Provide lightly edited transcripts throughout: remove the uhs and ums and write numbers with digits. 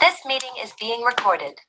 This meeting is being recorded.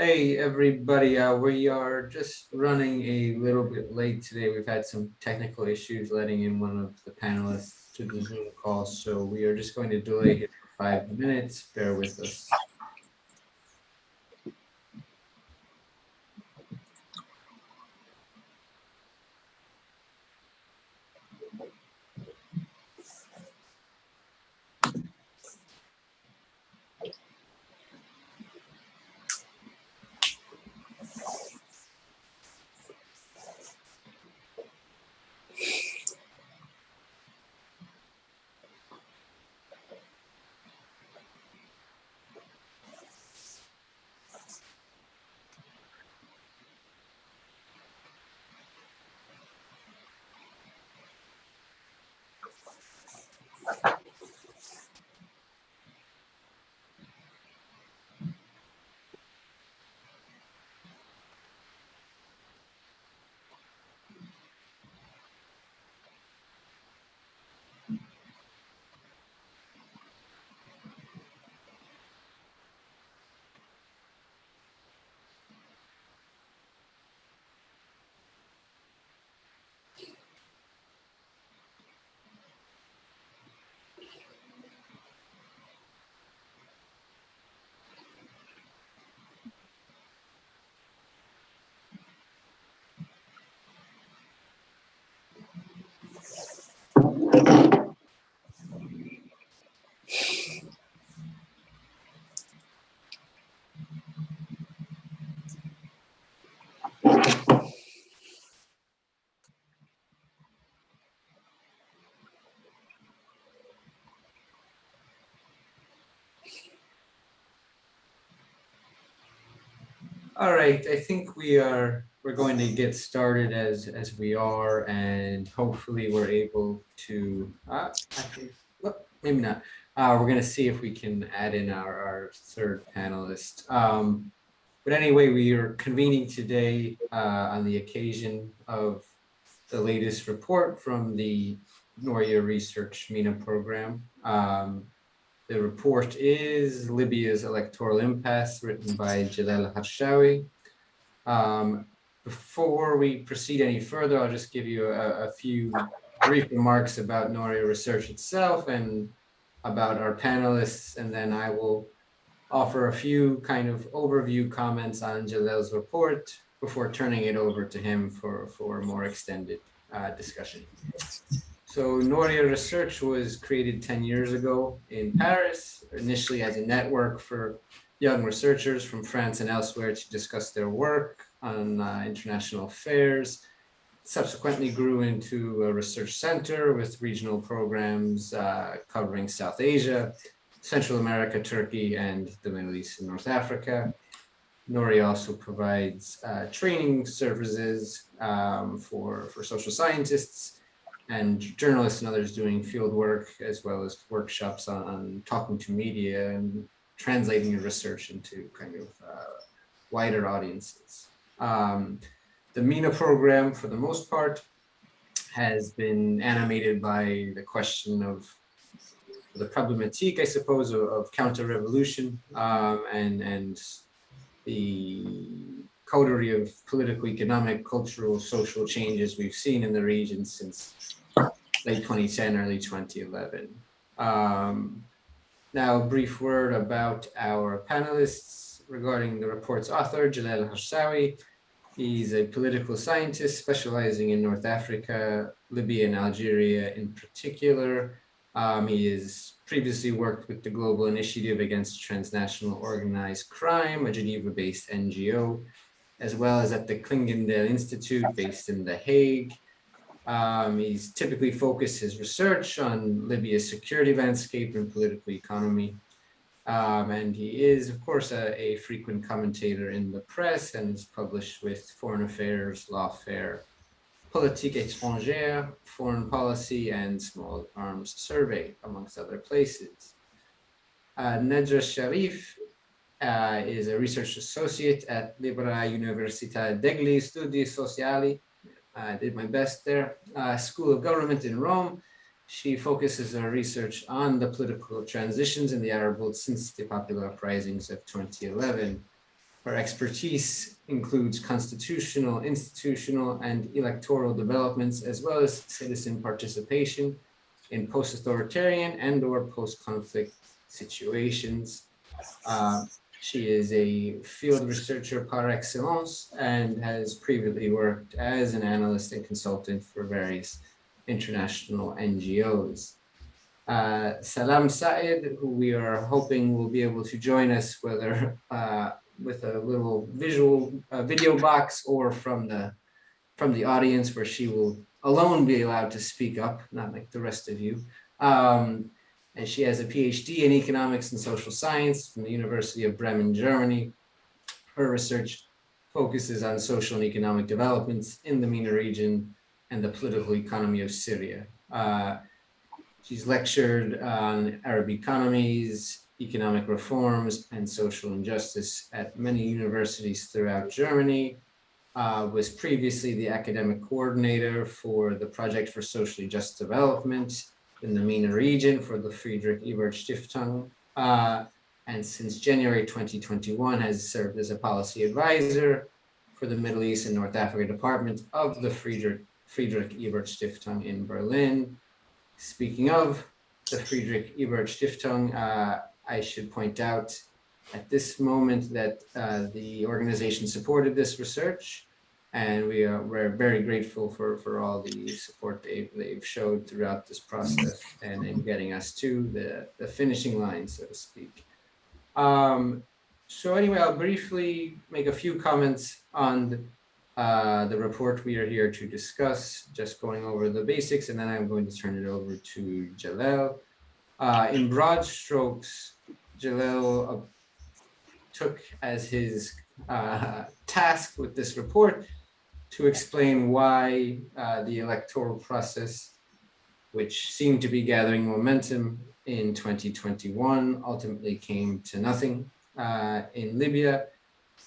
Hey everybody, we are just running a little bit late today. We've had some technical issues letting in one of the panelists to the Zoom call, so we are just going to delay it for 5 minutes. Bear with us. All right, I think we're going to get started as we are, and hopefully we're able to actually, well, maybe not. We're going to see if we can add in our third panelist. But anyway, we are convening today on the occasion of the latest report from the Noria Research MENA program. The report is Libya's Electoral Impasse, written by Jalel Harchaoui. Before we proceed any further, I'll just give you a few brief remarks about Noria Research itself and about our panelists, and then I will offer a few kind of overview comments on Jalel's report before turning it over to him for a more extended discussion. So Noria Research was created 10 years ago in Paris, initially as a network for young researchers from France and elsewhere to discuss their work on international affairs. Subsequently grew into a research center with regional programs covering South Asia, Central America, Turkey, and the Middle East and North Africa. Noria also provides training services for social scientists and journalists and others doing field work, as well as workshops on talking to media and translating your research into kind of wider audiences. The MENA program, for the most part, has been animated by the question of the problematique, I suppose, of counter-revolution and the coterie of political, economic, cultural, social changes we've seen in the region since late 2010, early 2011. Now, a brief word about our panelists regarding the report's author, Jalel Harchaoui. He's a political scientist specializing in North Africa, Libya and Algeria in particular. He has previously worked with the Global Initiative Against Transnational Organized Crime, a Geneva-based NGO, as well as at the Clingendael Institute based in The Hague. He's typically focused his research on Libya's security landscape and political economy. And he is, of course, a frequent commentator in the press and is published with Foreign Affairs, Lawfare, Politique étrangère, Foreign Policy, and Small Arms Survey, amongst other places. Nedra Sharif is a research associate at Libera Università degli Studi Sociali. I did my best there. School of Government in Rome. She focuses her research on the political transitions in the Arab world since the popular uprisings of 2011. Her expertise includes constitutional, institutional, and electoral developments, as well as citizen participation in post-authoritarian and/or post-conflict situations. She is a field researcher par excellence and has previously worked as an analyst and consultant for various international NGOs. Salam Said, who we are hoping will be able to join us, whether with a little video box or from the audience, where she will alone be allowed to speak up, not like the rest of you. And she has a PhD in economics and social science from the University of Bremen, Germany. Her research focuses on social and economic developments in the MENA region and the political economy of Syria. She's lectured on Arab economies, economic reforms, and social injustice at many universities throughout Germany. Was previously the academic coordinator for the Project for Socially Just Development in the MENA region for the Friedrich-Ebert-Stiftung, and since January 2021 has served as a policy advisor for the Middle East and North Africa Department of the Friedrich-Ebert-Stiftung in Berlin. Speaking of the Friedrich-Ebert-Stiftung, I should point out at this moment that the organization supported this research, and we're very grateful for all the support they've showed throughout this process and in getting us to the finishing line, so to speak. So anyway, I'll briefly make a few comments on the report we are here to discuss, just going over the basics, and then I'm going to turn it over to Jalel. In broad strokes, Jalel took as his task with this report to explain why the electoral process, which seemed to be gathering momentum in 2021, ultimately came to nothing in Libya.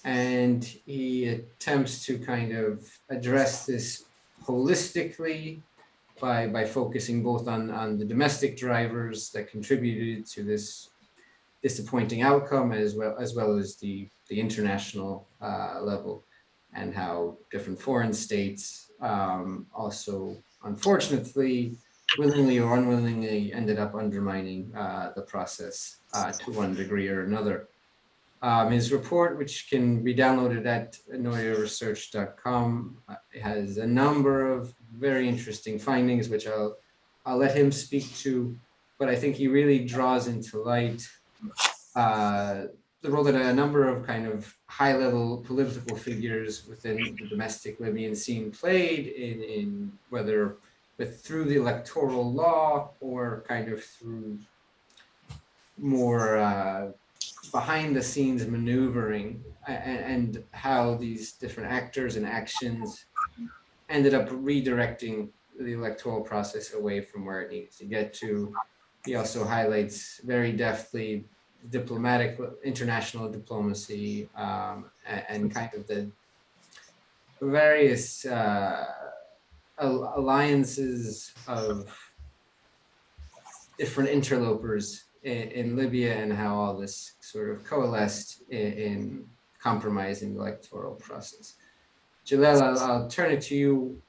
And he attempts to kind of address this holistically by focusing both on the domestic drivers that contributed to this disappointing outcome, as well as the international level, and how different foreign states also, unfortunately, willingly or unwillingly, ended up undermining the process to one degree or another. His report, which can be downloaded at noriaresearch.com, has a number of very interesting findings, which I'll let him speak to, but I think he really draws into light the role that a number of kind of high-level political figures within the domestic Libyan scene played in whether through the electoral law or kind of through more behind the scenes maneuvering, and how these different actors and actions ended up redirecting the electoral process away from where it needs to get to. He also highlights very deftly diplomatic, international diplomacy, and kind of the various alliances of different interlopers in Libya, and how all this sort of coalesced in compromising the electoral process. Jalel, I'll turn it to you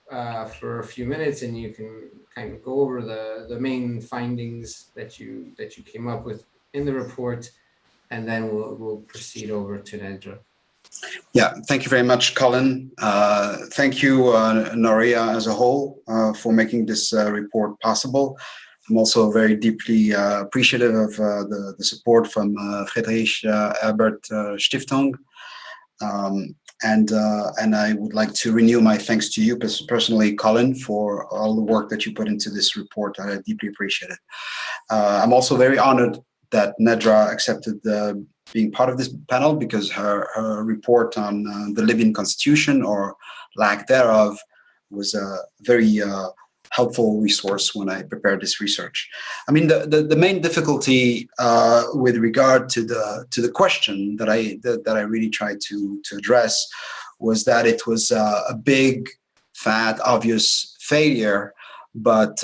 for a few minutes, and you can kind of go over the main findings that you came up with in the report, and then we'll proceed over to Nedra. Yeah, thank you very much, Colin. Thank you, Noria, as a whole, for making this report possible. I'm also very deeply appreciative of the support from Friedrich-Ebert-Stiftung. And I would like to renew my thanks to you personally, Colin, for all the work that you put into this report. I deeply appreciate it. I'm also very honored that Nedra accepted being part of this panel, because her report on the Libyan constitution, or lack thereof, was a very helpful resource when I prepared this research. I mean, the main difficulty with regard to the question that I really tried to address was that it was a big, fat, obvious failure. But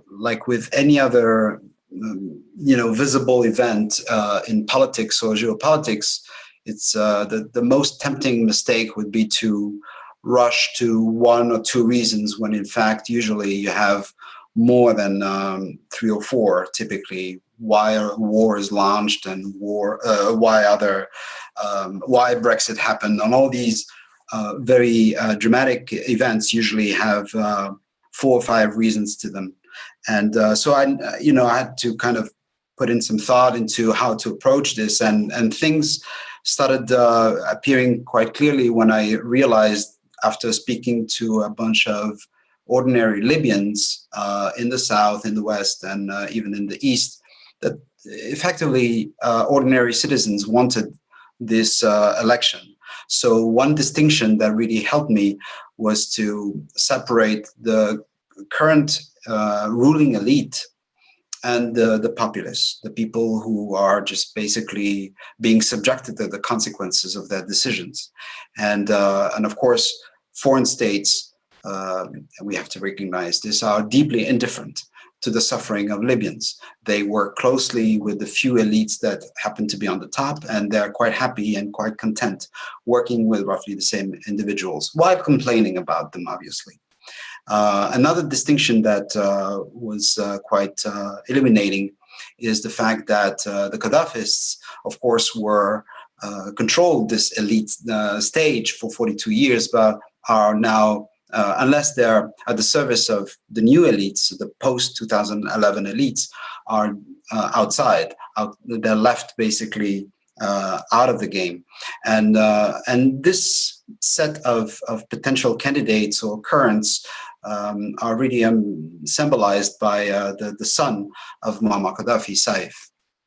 like with any other visible event in politics or geopolitics, it's the most tempting mistake would be to rush to one or two reasons, when in fact usually you have more than 3 or 4 typically, why a war is launched, and why Brexit happened, and all these very dramatic events usually have 4 or 5 reasons to them. And so I had to kind of put in some thought into how to approach this, and things started appearing quite clearly when I realized, after speaking to a bunch of ordinary Libyans in the south, in the west, and even in the east, that effectively ordinary citizens wanted this election. So one distinction that really helped me was to separate the current ruling elite and the populace, the people who are just basically being subjected to the consequences of their decisions. And of course, foreign states, we have to recognize this, are deeply indifferent to the suffering of Libyans. They work closely with the few elites that happen to be on the top, and they're quite happy and quite content working with roughly the same individuals, while complaining about them, obviously. Another distinction that was quite illuminating is the fact that the Gaddafists, of course, controlled this elite stage for 42 years, but are now, unless they're at the service of the new elites, the post-2011 elites, are outside. They're left basically out of the game. And this set of potential candidates or currents are really symbolized by the son of Muammar Gaddafi, Saif.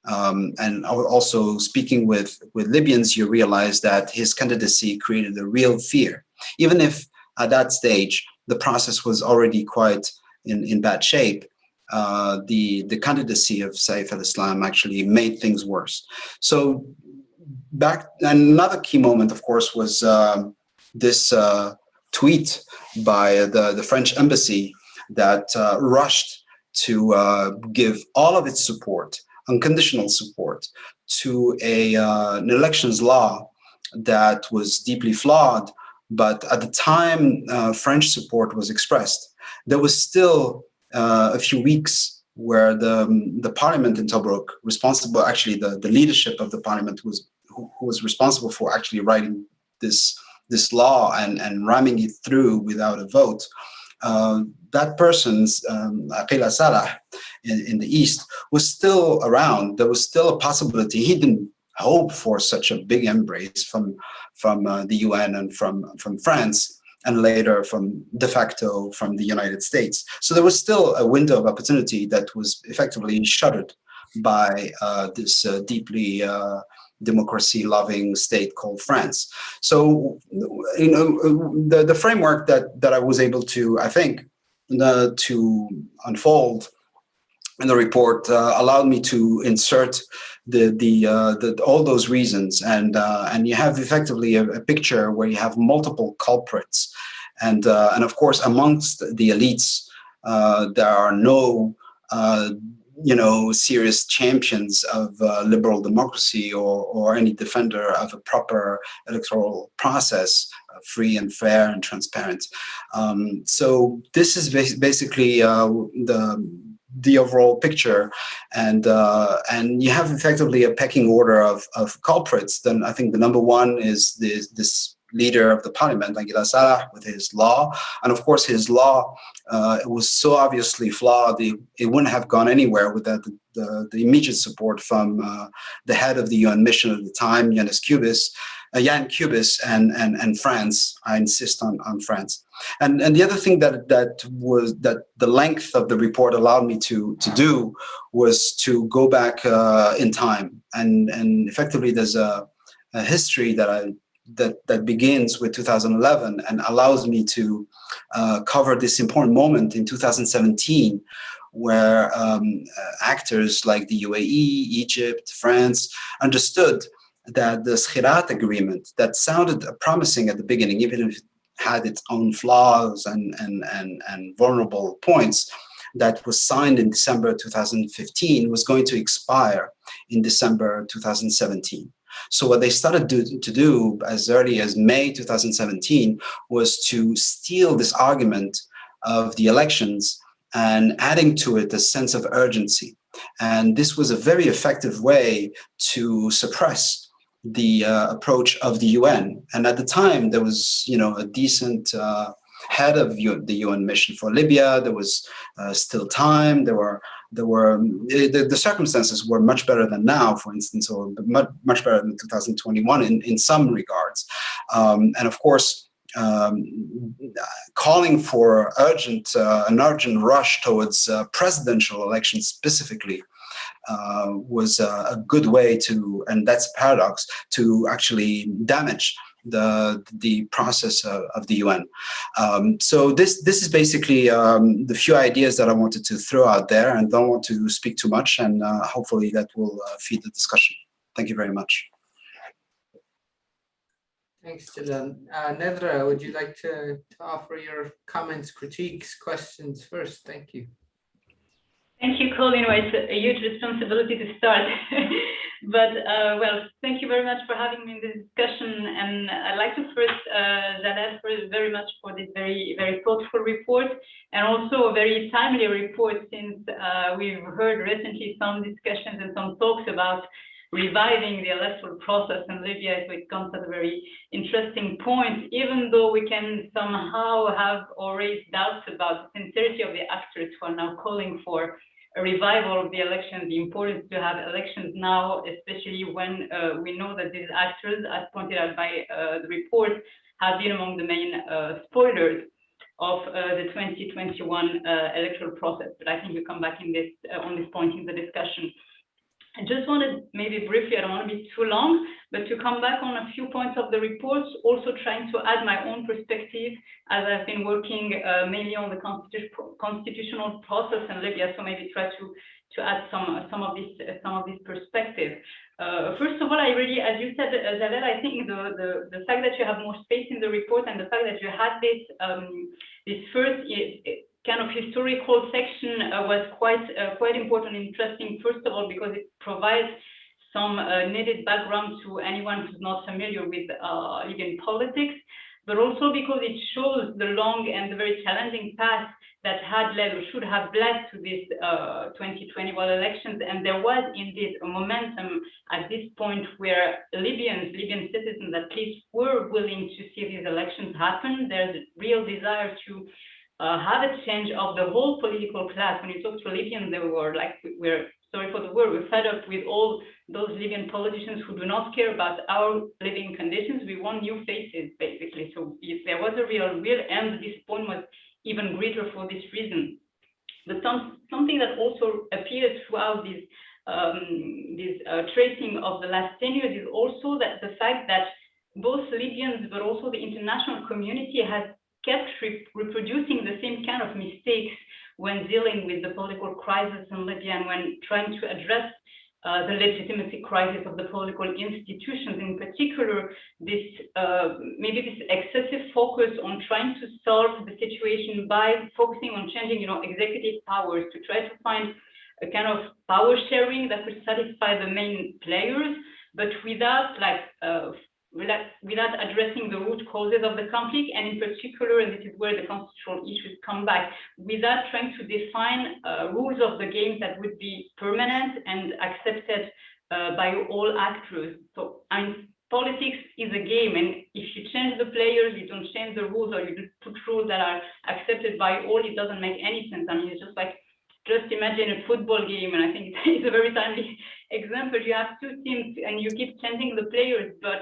And also speaking with Libyans, you realize that his candidacy created a real fear, even if at that stage the process was already quite in bad shape. The candidacy of Saif al-Islam actually made things worse. So another key moment, of course, was this tweet by the French embassy that rushed to give all of its support, unconditional support, to an elections law that was deeply flawed. But at the time French support was expressed, there was still a few weeks where the parliament in Tobruk, responsible, actually the leadership of the parliament who was responsible for actually writing this law and ramming it through without a vote, that person's Aqila Salah in the east was still around. There was still a possibility. He didn't hope for such a big embrace from the UN and from France, and later from de facto from the United States. So there was still a window of opportunity that was effectively shuttered by this deeply democracy-loving state called France. So, the framework that I was able to, I think, to unfold in the report allowed me to insert all those reasons, and you have effectively a picture where you have multiple culprits, and of course amongst the elites there are no serious champions of liberal democracy or any defender of a proper electoral process, free and fair and transparent. So this is basically the overall picture, and you have effectively a pecking order of culprits. Then I think the number one is this leader of the parliament, Aqila Salah, with his law. And of course, his law it was so obviously flawed, it wouldn't have gone anywhere without the immediate support from the head of the UN mission at the time, Yanis Kubis, Jan Kubis and France. I insist on France. And the other thing that the length of the report allowed me to do was to go back in time, and effectively there's a history that begins with 2011 and allows me to cover this important moment in 2017, where actors like the UAE, Egypt, France understood that the Skhirat agreement that sounded promising at the beginning, even if it had its own flaws and vulnerable points, that was signed in December 2015 was going to expire in December 2017. So what they started to do as early as May 2017 was to steal this argument of the elections and adding to it a sense of urgency. And this was a very effective way to suppress the approach of the UN. And at the time, there was, a decent head of the UN mission for Libya. There was still time. The circumstances were much better than now, for instance, or much better than 2021 in some regards. And of course, calling for an urgent rush towards presidential elections specifically was a good way to, and that's a paradox, to actually damage the process of the UN. So this is basically the few ideas that I wanted to throw out there, and don't want to speak too much, and hopefully that will feed the discussion. Thank you very much. Thanks, Jalel. Nedra, would you like to offer your comments, critiques, questions first? Thank you. Thank you, Colin. Well, it's a huge responsibility to start. But, well, thank you very much for having me in this discussion. And I'd like to first, Jalel, very much for this very, very thoughtful report, and also a very timely report, since we've heard recently some discussions and some talks about reviving the electoral process in Libya. So it comes at a very interesting point, even though we can somehow have or raise doubts about the sincerity of the actors who are now calling for a revival of the elections, the importance to have elections now, especially when we know that these actors, as pointed out by the report, have been among the main spoilers of the 2021 electoral process. But I think we come back in this on this point in the discussion. I just wanted, maybe briefly, I don't want to be too long, but to come back on a few points of the report, also trying to add my own perspective, as I've been working mainly on the constitutional process in Libya, so maybe try to add some of this perspective. First of all, I really, as you said, Jalel, I think the fact that you have more space in the report, and the fact that you had this first kind of historical section was quite important and interesting. First of all, because it provides some needed background to anyone who's not familiar with Libyan politics, but also because it shows the long and the very challenging path that had led or should have led to this 2021 elections. And there was indeed a momentum at this point where Libyan citizens at least were willing to see these elections happen. There's a real desire to have a change of the whole political class. When you talk to Libyans, they were like, we're sorry for the word, we're fed up with all those Libyan politicians who do not care about our living conditions. We want new faces, basically. So there was a real and the disappointment was even greater for this reason. But something that also appears throughout this tracing of the last 10 years is also that the fact that both Libyans, but also the international community, has kept reproducing the same kind of mistakes when dealing with the political crisis in Libya, and when trying to address the legitimacy crisis of the political institutions, in particular, this maybe this excessive focus on trying to solve the situation by focusing on changing, executive powers, to try to find a kind of power sharing that would satisfy the main players, but without addressing the root causes of the conflict, and in particular, and this is where the constitutional issues come back, without trying to define rules of the game that would be permanent and accepted by all actors. So, politics is a game, and if you change the players, you don't change the rules, or you put rules that are accepted by all, it doesn't make any sense. It's just imagine a football game, and I think it's a very timely example. You have two teams, and you keep changing the players, but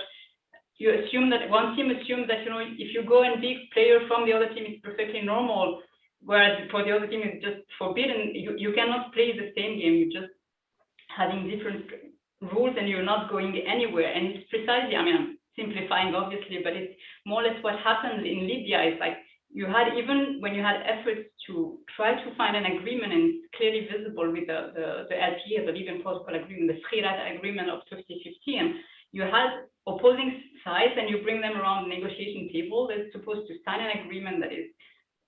you assume that one team assumes that, you know, if you go and pick player from the other team, it's perfectly normal, whereas for the other team it's just forbidden. You cannot play the same game. You're just having different rules and you're not going anywhere. And it's precisely, I mean, I'm simplifying obviously, but it's more or less what happened in Libya. It's like you had, even when you had efforts to try to find an agreement, and it's clearly visible with the LPA, the Libyan Protocol Agreement, the Friedrich Agreement of 2015, you had opposing sides and you bring them around the negotiation table. They're supposed to sign an agreement that is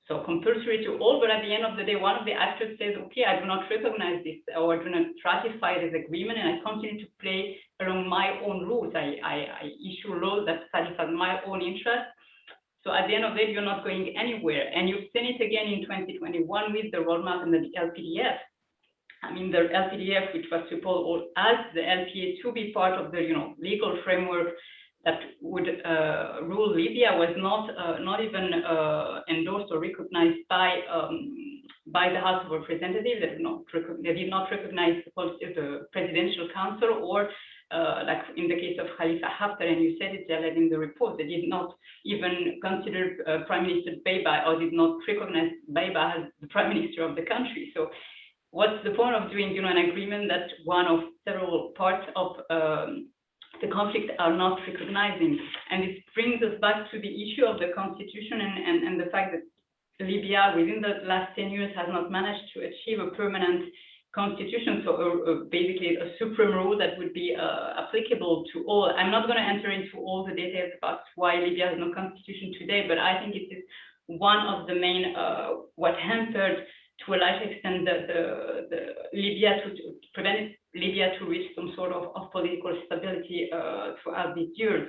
so compulsory to all, but at the end of the day, one of the actors says, okay, I do not recognize this or I do not ratify this agreement, and I continue to play along my own rules. I issue laws that satisfy my own interests. So at the end of the day, you're not going anywhere. And you've seen it again in 2021 with the roadmap and the LPDF. I mean, the LPDF, which was supposed as the LPA to be part of the, you know, legal framework that would rule Libya, was not even endorsed or recognized by the House of Representatives. They did not recognize the Presidential Council, or like in the case of Khalifa Haftar, and you said it, Jalel, in the report, they did not even consider Prime Minister Beiba, or did not recognize Beiba as the Prime Minister of the country. So what's the point of doing, you know, an agreement that one of several parts of the conflict are not recognizing? And this brings us back to the issue of the constitution and the fact that Libya, within the last 10 years, has not managed to achieve a permanent constitution, so basically a supreme rule that would be applicable to all. I'm not going to enter into all the details about why Libya has no constitution today, but I think it is one of the main, what hampered to a large extent the Libya to prevent Libya to reach some sort of political stability throughout these years.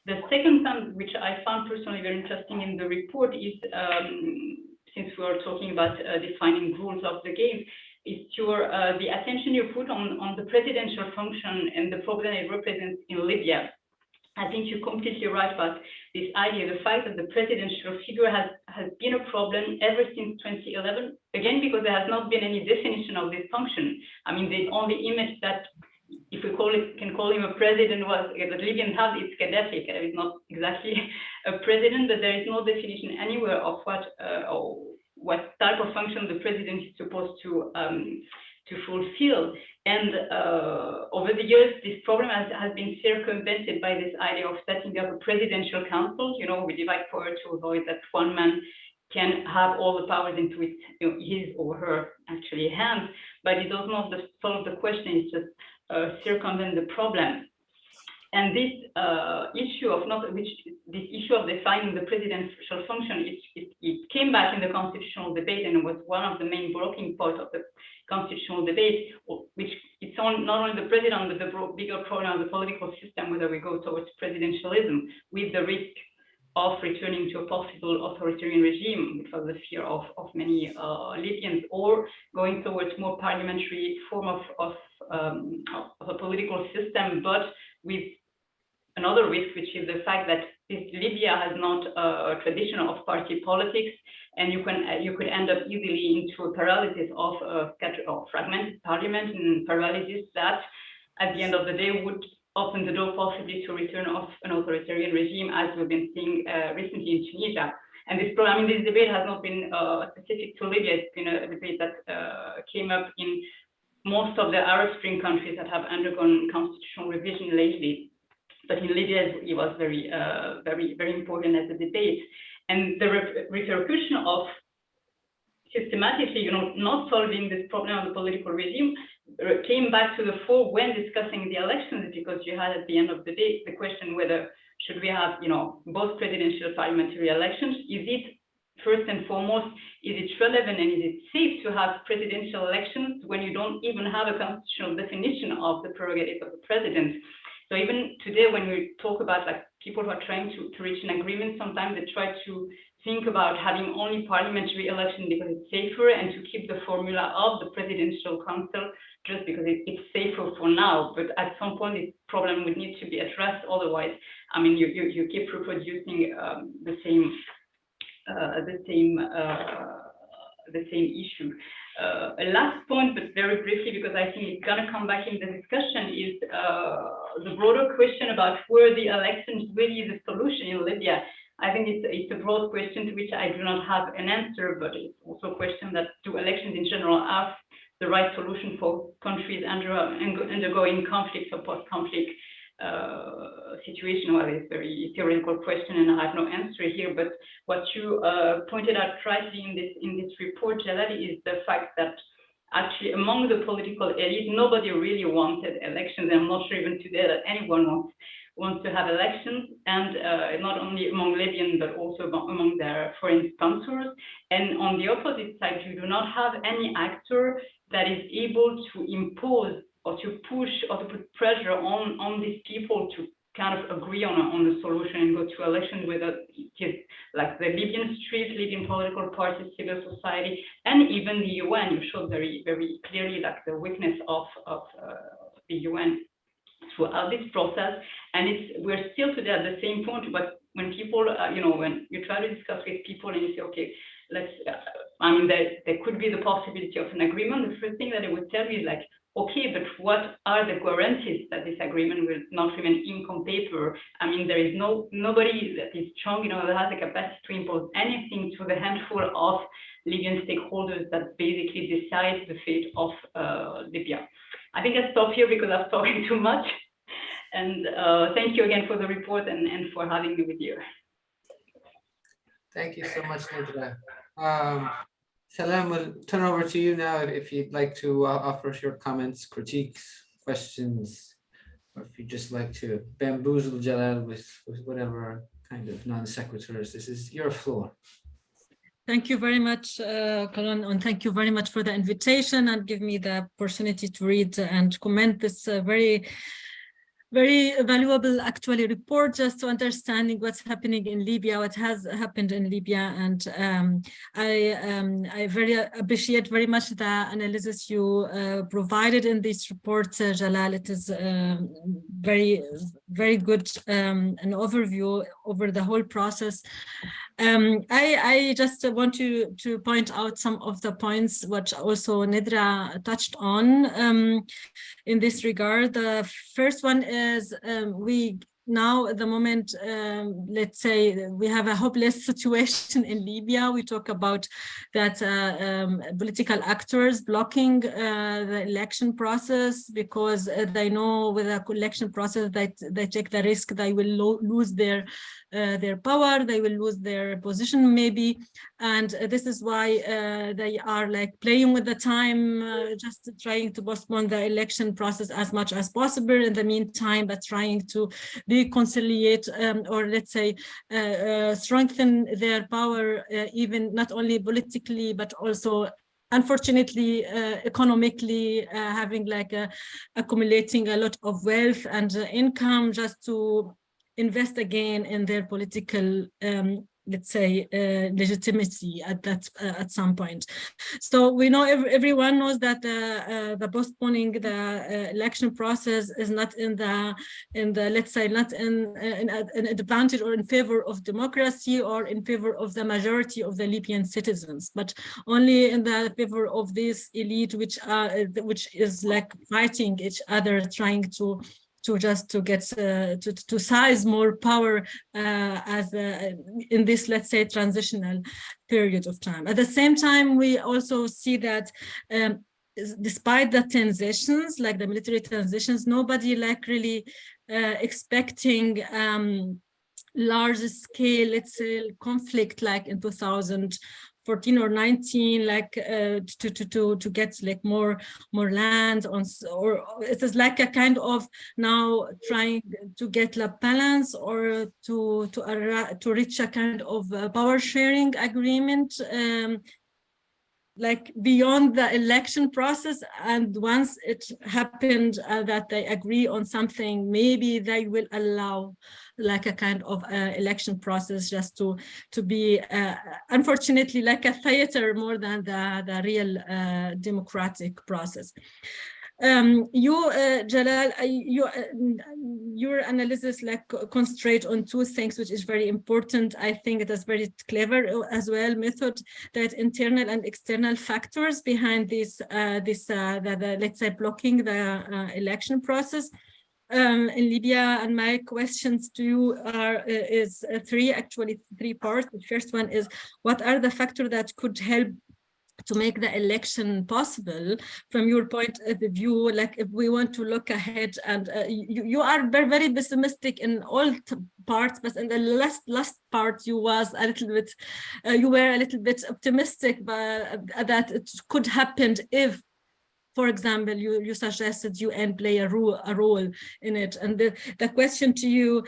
The second thing, which I found personally very interesting in the report, is since we are talking about defining rules of the game, is the attention you put on the presidential function and the problem it represents in Libya. I think you're completely right about this idea, the fact that the presidential figure has been a problem ever since 2011, again, because there has not been any definition of this function. I mean, the only image that, if we can call him a president, was the Libyan have, it's Gaddafi. Gaddafi is not exactly a president, but there is no definition anywhere of what type of function the president is supposed to fulfill. And over the years, this problem has been circumvented by this idea of setting up a presidential council. You know, we divide power to avoid that one man can have all the powers into his or her actually hands, but it does not solve the question. It's just circumvent the problem. And this issue of defining the presidential function, it came back in the constitutional debate, and was one of the main blocking parts of the constitutional debate, which it's not only the president, but the bigger problem of the political system, whether we go towards presidentialism, with the risk of returning to a possible authoritarian regime, which was the fear of many Libyans, or going towards more parliamentary form of a political system, but with another risk, which is the fact that Libya has not a tradition of party politics, and you could end up easily into a paralysis of fragmented parliament, and paralysis that, at the end of the day, would open the door possibly to return of an authoritarian regime, as we've been seeing recently in Tunisia. And this debate has not been specific to Libya. It's been a debate that came up in most of the Arab Spring countries that have undergone constitutional revision lately. But in Libya, it was very, very important as a debate. And the repercussion of systematically, not solving this problem of the political regime came back to the fore when discussing the elections, because you had at the end of the day the question whether should we have, both presidential parliamentary elections. Is it, first and foremost, is it relevant and is it safe to have presidential elections when you don't even have a constitutional definition of the prerogatives of the president? So even today, when we talk about people who are trying to reach an agreement, sometimes they try to think about having only parliamentary election because it's safer, and to keep the formula of the presidential council just because it's safer for now. But at some point, this problem would need to be addressed. Otherwise, I mean, you keep reproducing the same issue. A last point, but very briefly, because I think it's going to come back in the discussion, is the broader question about were the elections really the solution in Libya? I think it's a broad question to which I do not have an answer, but it's also a question that do elections in general have the right solution for countries undergoing conflict or post-conflict situation? Well, it's a very theoretical question, and I have no answer here. But what you pointed out rightly in this report, Jalel, is the fact that actually among the political elite, nobody really wanted elections. I'm not sure even today that anyone wants to have elections, and not only among Libyan, but also among their foreign sponsors. And on the opposite side, you do not have any actor that is able to impose or to push or to put pressure on these people to kind of agree on a solution and go to elections with like the Libyan streets, Libyan political parties, civil society, and even the UN. You showed very, very clearly like the weakness of the UN throughout this process. And we're still today at the same point, but when people, when you try to discuss with people and you say, okay, there could be the possibility of an agreement, the first thing that they would tell you is like, okay, but what are the guarantees that this agreement will not remain ink on paper? I mean, there is nobody that is strong enough that has the capacity to impose anything to the handful of Libyan stakeholders that basically decide the fate of Libya. I think I'll stop here because I've talked too much. And thank you again for the report and for having me with you. Thank you so much, Nadra. Salam, we'll turn over to you now if you'd like to offer your comments, critiques, questions, or if you'd just like to bamboozle Jalel with whatever kind of non-sequiturs. This is your floor. Thank you very much, Colin, and thank you very much for the invitation and give me the opportunity to read and comment this very valuable actually report, just to understanding what's happening in Libya, what has happened in Libya. And I very appreciate very much the analysis you provided in this report, Jalal. It is very good an overview over the whole process. I just want to point out some of the points which also Nadra touched on in this regard. The first one is we now at the moment, let's say we have a hopeless situation in Libya. We talk about that political actors blocking the election process because they know with the election process they take the risk they will lose their power, they will lose their position maybe, and this is why they are like playing with the time, just trying to postpone the election process as much as possible in the meantime, but trying to reconciliate or let's say strengthen their power, even not only politically but also unfortunately economically, having like accumulating a lot of wealth and income just to invest again in their political let's say legitimacy at some point. So we know everyone knows that the postponing the election process is not in the let's say not in an advantage or in favor of democracy or in favor of the majority of the Libyan citizens, but only in the favor of this elite which is like fighting each other, trying to get to size more power as in this, let's say, transitional period of time. At the same time, we also see that despite the transitions, like the military transitions, nobody like really expecting large scale, let's say, conflict like in 2014 or 19, like to get like more land on, or it is like a kind of now trying to get a balance or to reach a kind of power sharing agreement, like beyond the election process. And once it happened that they agree on something, maybe they will allow like a kind of election process just to be unfortunately like a theater more than the real democratic process. You, Jalal, your analysis concentrate on two things, which is very important. I think it is very clever as well method, that internal and external factors behind this, let's say, blocking the election process. In Libya, and my questions to you is three parts. The first one is, what are the factors that could help to make the election possible from your point of view? Like, if we want to look ahead, and you are very, very pessimistic in all parts, but in the last part you was a little bit, you were a little bit optimistic, but that it could happen if, for example, you suggested UN play a role in it. And the question to you,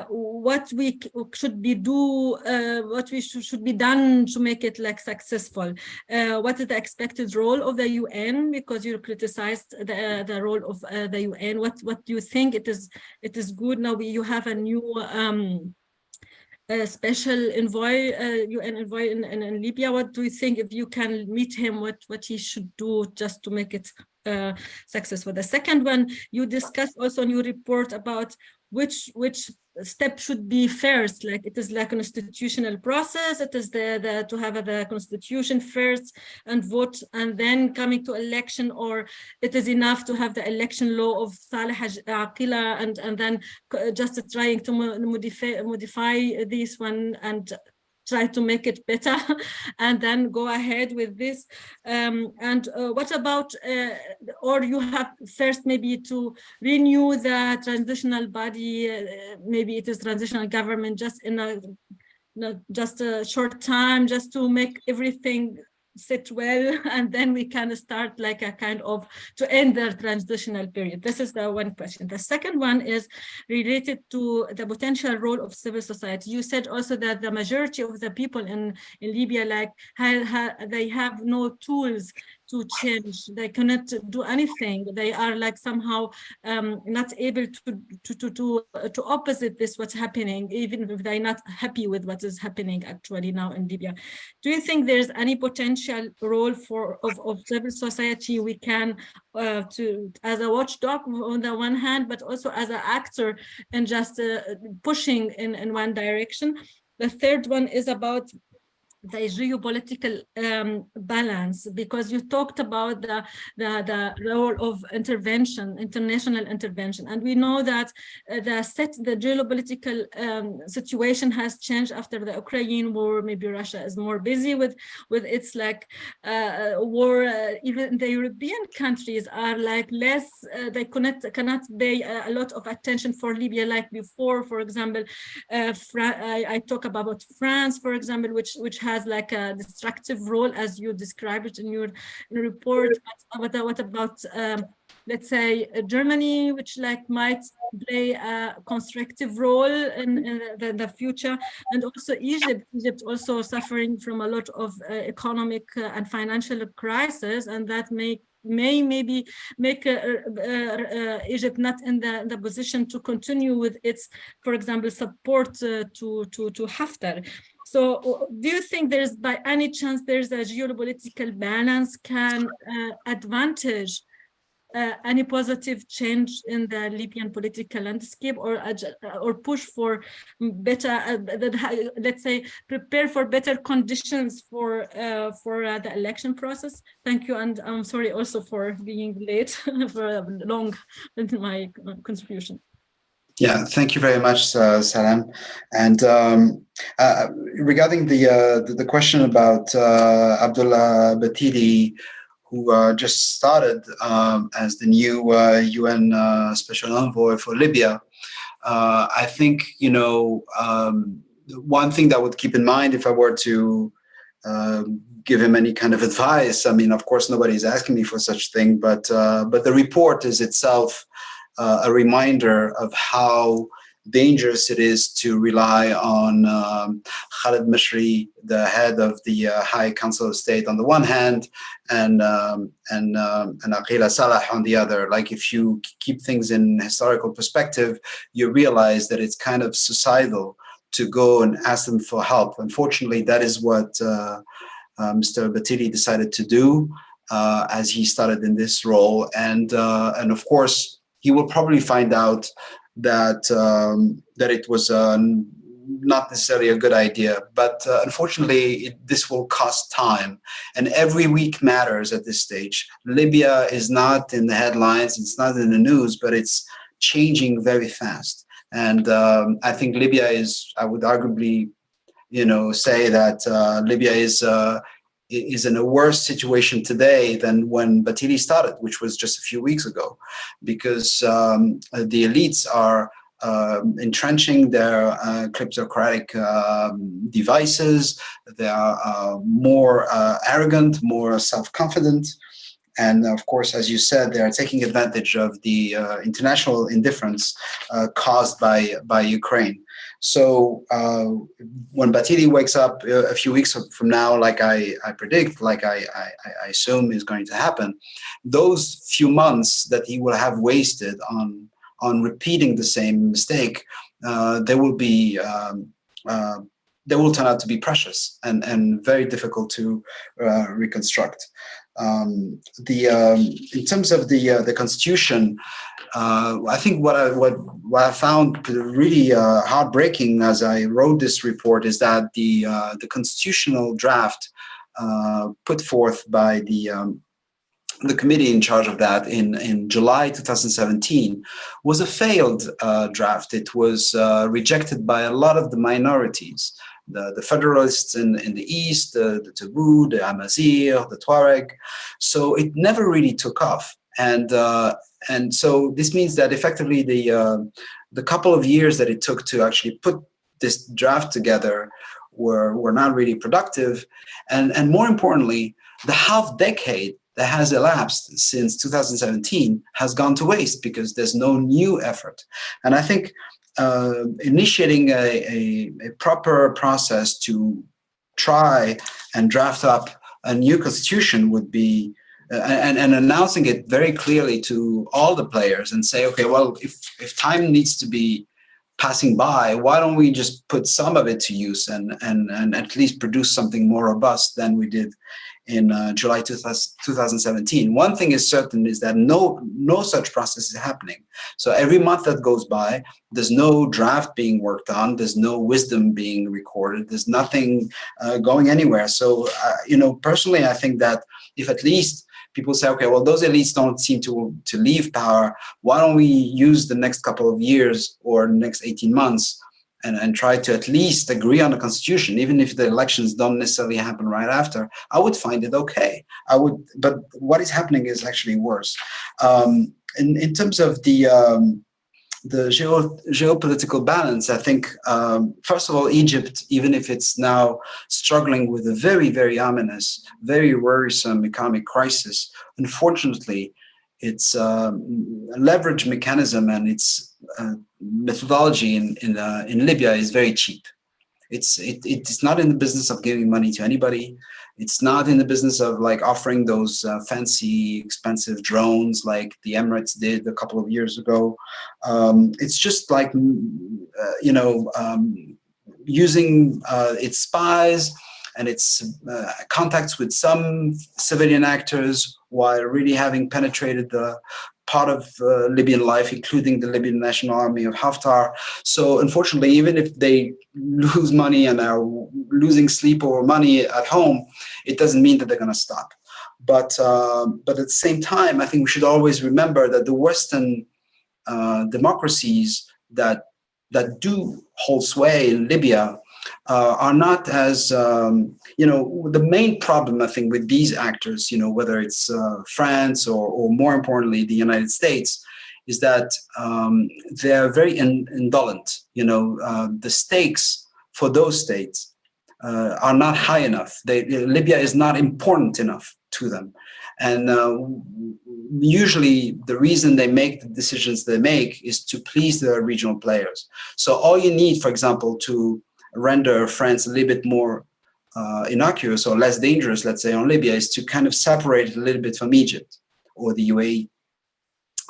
what we should be what we should be done to make it successful? What is the expected role of the UN? Because you criticized the role of the UN. What do you think it is good now? You have a new special envoy, UN envoy in Libya. What do you think, if you can meet him, what he should do just to make it successful? The second one, you discussed also in your report about which step should be first. Like, it is like an institutional process. It is to have the constitution first and vote, and then coming to election, or it is enough to have the election law of Saleh Aqila and then just trying to modify this one and try to make it better and then go ahead with this. What about, or you have first maybe to renew the transitional body, maybe it is transitional government, just in a short time, just to make everything sit well, and then we can start like a kind of to end the transitional period. This is the one question. The second one is related to the potential role of civil society. You said also that the majority of the people in Libya, like, they have no tools to change. They cannot do anything. They are like somehow not able to opposite this what's happening, even if they're not happy with what is happening actually now in Libya. Do you think there's any potential role of civil society we can as a watchdog on the one hand, but also as an actor and just pushing in one direction? The third one is about the geopolitical balance, because you talked about the role of intervention, international intervention, and we know that the geopolitical situation has changed after the Ukraine war. Maybe Russia is more busy with its war. Even the European countries are like less. They cannot pay a lot of attention for Libya like before. For example, I talk about France, for example, which has like a destructive role, as you described it in your report. What about let's say Germany, which like might play a constructive role in the future, and also Egypt also suffering from a lot of economic and financial crisis, and that may maybe make Egypt not in the position to continue with its, for example, support to Haftar. So do you think there's, by any chance, there's a geopolitical balance can advantage any positive change in the Libyan political landscape, or push for better, let's say, prepare for better conditions for the election process? Thank you, and I'm sorry also for being late for long in my contribution. Yeah, thank you very much, Salam. And regarding the question about Abdullah Batili, who just started as the new UN Special Envoy for Libya, I think, one thing that I would keep in mind if I were to give him any kind of advice, I mean, of course, nobody's asking me for such thing, but the report is itself a reminder of how dangerous it is to rely on Khalid Mashri, the head of the High Council of State, on the one hand, and Aqila Salah on the other. Like, if you keep things in historical perspective, you realize that it's kind of suicidal to go and ask them for help. Unfortunately, that is what Mr. Batili decided to do as he started in this role, and of course, he will probably find out that it was not necessarily a good idea, but unfortunately, this will cost time. And every week matters at this stage. Libya is not in the headlines, it's not in the news, but it's changing very fast. And I think Libya is, I would arguably, say that Libya is in a worse situation today than when Batili started, which was just a few weeks ago, because the elites are entrenching their kleptocratic devices. They are more arrogant, more self-confident. And of course, as you said, they are taking advantage of the international indifference caused by Ukraine. So when Batili wakes up a few weeks from now, like I predict, like I assume is going to happen, those few months that he will have wasted on repeating the same mistake, they will turn out to be precious and very difficult to reconstruct. In terms of the constitution, I think what I found really heartbreaking as I wrote this report is that the constitutional draft put forth by the committee in charge of that in July 2017 was a failed draft. It was rejected by a lot of the minorities, the Federalists in the East, the Tabou, the Amazigh, the Tuareg. So it never really took off. And so this means that effectively the couple of years that it took to actually put this draft together were not really productive. And more importantly, the half decade that has elapsed since 2017 has gone to waste because there's no new effort. And I think initiating a proper process to try and draft up a new constitution would be, and announcing it very clearly to all the players and say, okay, well, if time needs to be passing by, why don't we just put some of it to use and at least produce something more robust than we did in July 2017. One thing is certain is that no such process is happening. So every month that goes by, there's no draft being worked on, there's no wisdom being recorded, there's nothing going anywhere. So, personally, I think that if at least people say, okay, well, those elites don't seem to leave power, why don't we use the next couple of years or the next 18 months and try to at least agree on a constitution, even if the elections don't necessarily happen right after, I would find it okay. But what is happening is actually worse. In terms of the geopolitical balance, I think, first of all, Egypt, even if it's now struggling with a very, very ominous, very worrisome economic crisis, unfortunately, its leverage mechanism and its methodology in Libya is very cheap. It's not in the business of giving money to anybody. It's not in the business of offering those fancy, expensive drones like the Emirates did a couple of years ago. It's just using its spies and its contacts with some civilian actors while really having penetrated the part of Libyan life, including the Libyan National Army of Haftar. So unfortunately, even if they lose money and are losing sleep over money at home, it doesn't mean that they're going to stop. But at the same time, I think we should always remember that the Western democracies that do hold sway in Libya are not as, the main problem, I think, with these actors, whether it's France or more importantly, the United States, is that they're very indolent. The stakes for those states are not high enough. Libya is not important enough to them. And usually the reason they make the decisions they make is to please the regional players. So all you need, for example, to render France a little bit more innocuous or less dangerous, let's say, on Libya, is to kind of separate it a little bit from Egypt or the UAE.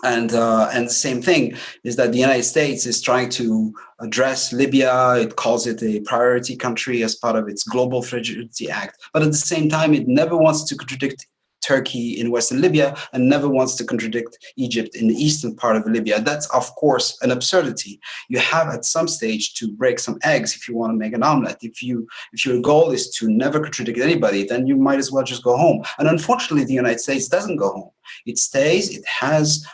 And the same thing is that the United States is trying to address Libya. It calls it a priority country as part of its Global Fragility Act. But at the same time, it never wants to contradict Turkey in Western Libya and never wants to contradict Egypt in the eastern part of Libya. That's, of course, an absurdity. You have at some stage to break some eggs if you want to make an omelet. If your goal is to never contradict anybody, then you might as well just go home. And unfortunately, the United States doesn't go home. It stays, it has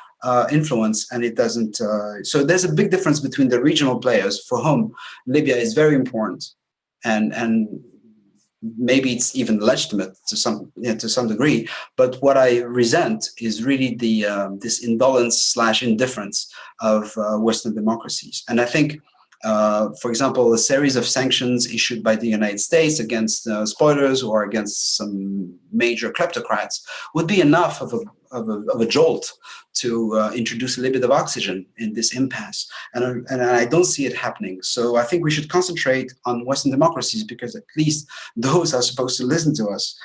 influence, and it doesn't. So there's a big difference between the regional players for whom Libya is very important, and maybe it's even legitimate to some degree. But what I resent is really the this indolence/indifference of Western democracies. And I think, for example, a series of sanctions issued by the United States against spoilers or against some major kleptocrats would be enough of a jolt to introduce a little bit of oxygen in this impasse. And I don't see it happening. So I think we should concentrate on Western democracies, because at least those are supposed to listen to us.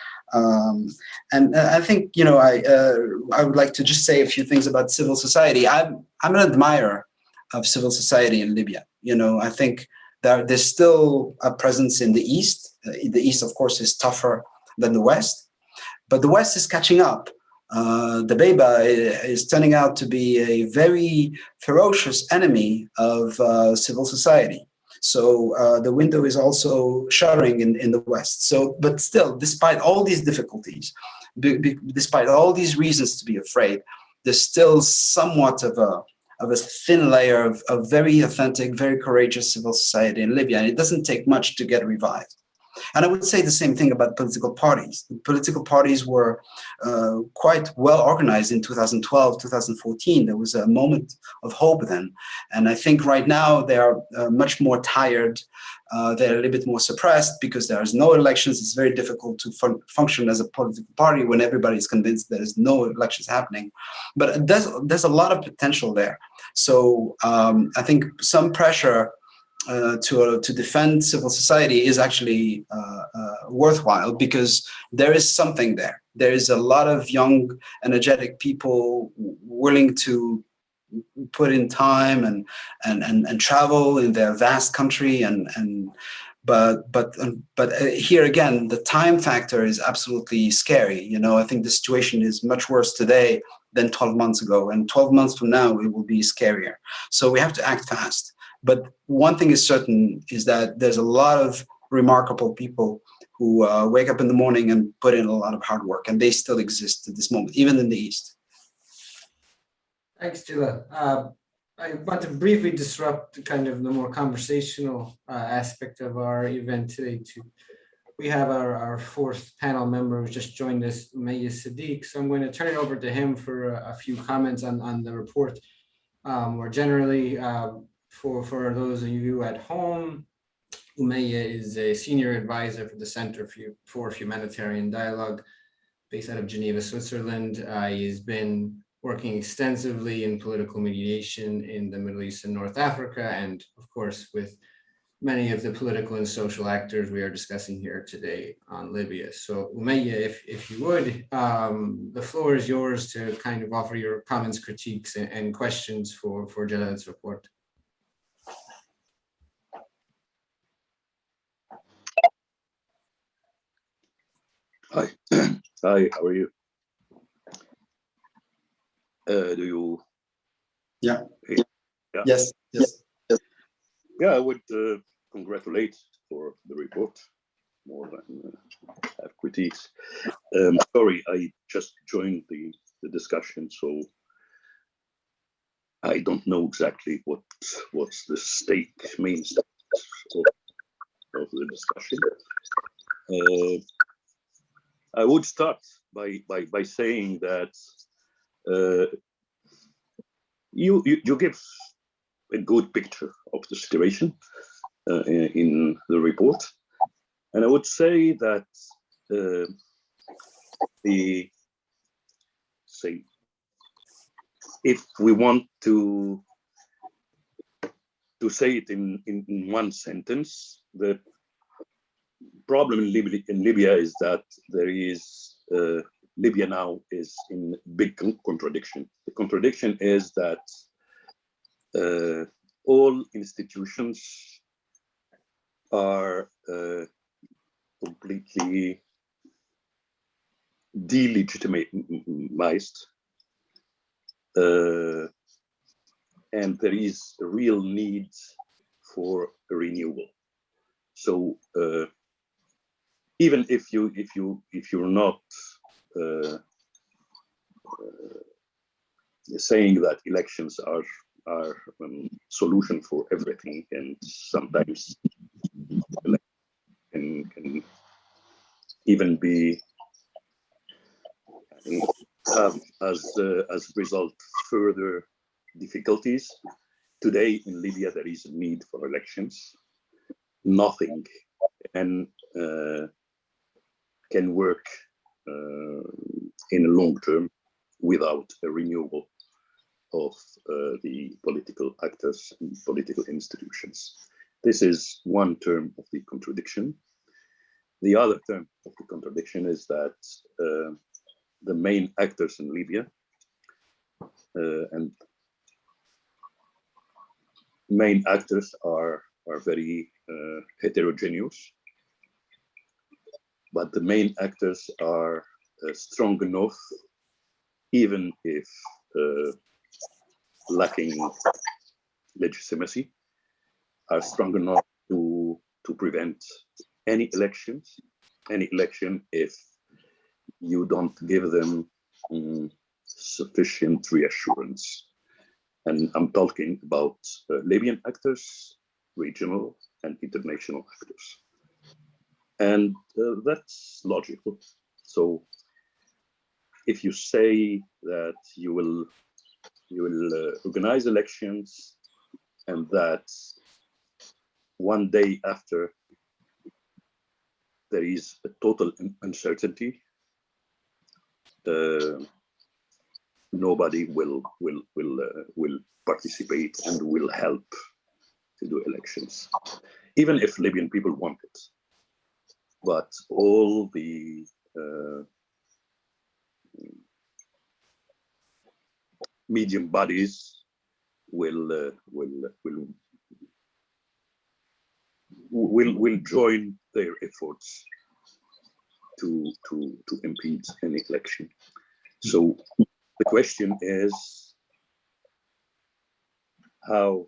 And I think, I would like to just say a few things about civil society. I'm an admirer of civil society in Libya. I think there's still a presence in the East. The East, of course, is tougher than the West, but the West is catching up. The Beba is turning out to be a very ferocious enemy of civil society. So the window is also shuttering in the West. So, but still, despite all these difficulties, despite all these reasons to be afraid, there's still somewhat of a thin layer of very authentic, very courageous civil society in Libya, and it doesn't take much to get revived. And I would say the same thing about political parties. The political parties were quite well organized in 2012, 2014. There was a moment of hope then. And I think right now they are much more tired. They're a little bit more suppressed because there's no elections. It's very difficult to function as a political party when everybody is convinced there is no elections happening. But there's a lot of potential there. So I think some pressure to defend civil society is actually worthwhile, because there is something there. There is a lot of young, energetic people willing to put in time and travel in their vast country, but here again, the time factor is absolutely scary. I think the situation is much worse today than 12 months ago, and 12 months from now it will be scarier. So we have to act fast. But one thing is certain, is that there's a lot of remarkable people who wake up in the morning and put in a lot of hard work, and they still exist at this moment, even in the East. Thanks, Jalel. I want to briefly disrupt kind of the more conversational aspect of our event today. We have our fourth panel member who just joined us, Umayya Sadiq. So I'm going to turn it over to him for a few comments on the report. More generally, for those of you at home, Umayya is a senior advisor for the Center for Humanitarian Dialogue based out of Geneva, Switzerland. He's been working extensively in political mediation in the Middle East and North Africa, and of course with many of the political and social actors we are discussing here today on Libya. So Umayya, if you would, the floor is yours to kind of offer your comments, critiques, and questions for Jalel's report. Hi, hi, how are you? Do you? Yeah. Yeah. Yes. Yeah, I would congratulate for the report more than have critiques. Sorry, I just joined the discussion, so I don't know exactly what's the stake means of the discussion. I would start by saying that you give a good picture of the situation in the report, and I would say that if we want to say it in one sentence, the problem in Libya is that there is Libya now is in big contradiction. The contradiction is that all institutions are completely delegitimized, and there is a real need for a renewal. So even if you're not saying that elections are solution for everything, and sometimes can even be have as a result further difficulties. Today in Libya there is a need for elections. Nothing can work in a long term without a renewal of the political actors and political institutions. This is one term of the contradiction. The other term of the contradiction is that the main actors in Libya and main actors are very heterogeneous, but the main actors are strong enough, even if lacking legitimacy, are strong enough to prevent any election if you don't give them sufficient reassurance. And I'm talking about Libyan actors, regional and international actors. And that's logical. So if you say that you will organize elections and that one day after there is a total uncertainty, nobody will participate and will help to do elections, even if Libyan people want it. But all the medium bodies will join their efforts to impede any election. So the question is, how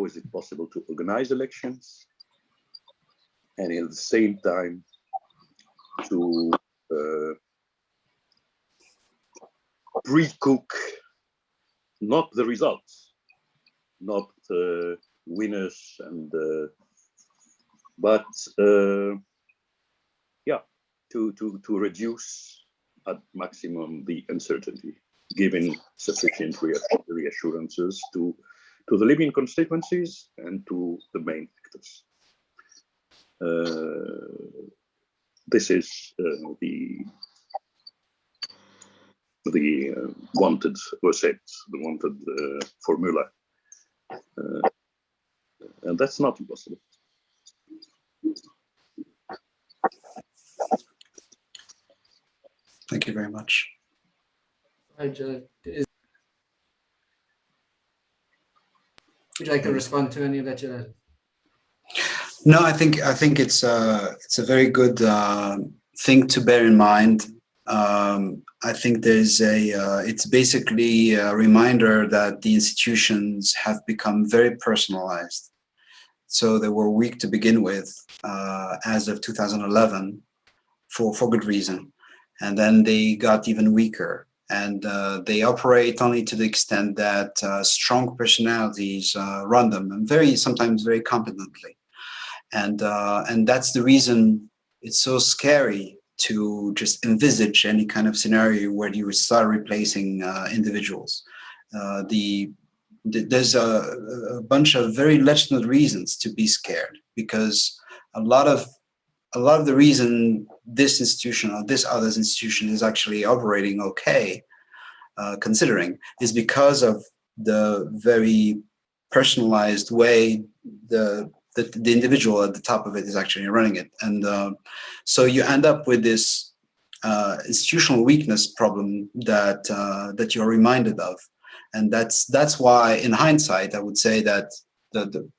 is it possible to organize elections and at the same time to pre-cook not the results, not winners, and but yeah, to reduce at maximum the uncertainty, giving sufficient reassurances to the Libyan constituencies and to the main actors. This is the wanted recept, the wanted formula, and that's not impossible. Thank you very much. Would you like to respond to any of that, Jalel? No, I think it's a very good thing to bear in mind. I think it's basically a reminder that the institutions have become very personalized. So they were weak to begin with as of 2011 for good reason. And then they got even weaker. And they operate only to the extent that strong personalities run them, and sometimes very competently. And that's the reason it's so scary to just envisage any kind of scenario where you would start replacing individuals. There's a bunch of very legitimate reasons to be scared, because a lot of the reason this institution or this other institution is actually operating okay, considering, is because of the very personalized way the individual at the top of it is actually running it. And so you end up with this institutional weakness problem that you're reminded of. And that's why, in hindsight, I would say that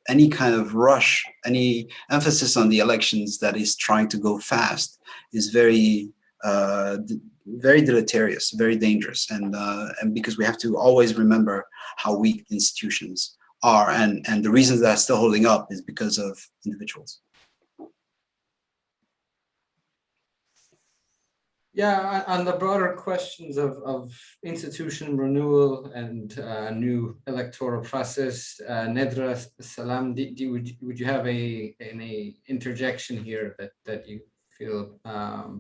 any kind of rush, any emphasis on the elections that is trying to go fast is very very deleterious, very dangerous, and because we have to always remember how weak the institutions are, and the reasons that are still holding up is because of individuals. Yeah, on the broader questions of institution renewal and new electoral process, Nedra, Salam, would you have any interjection here that you feel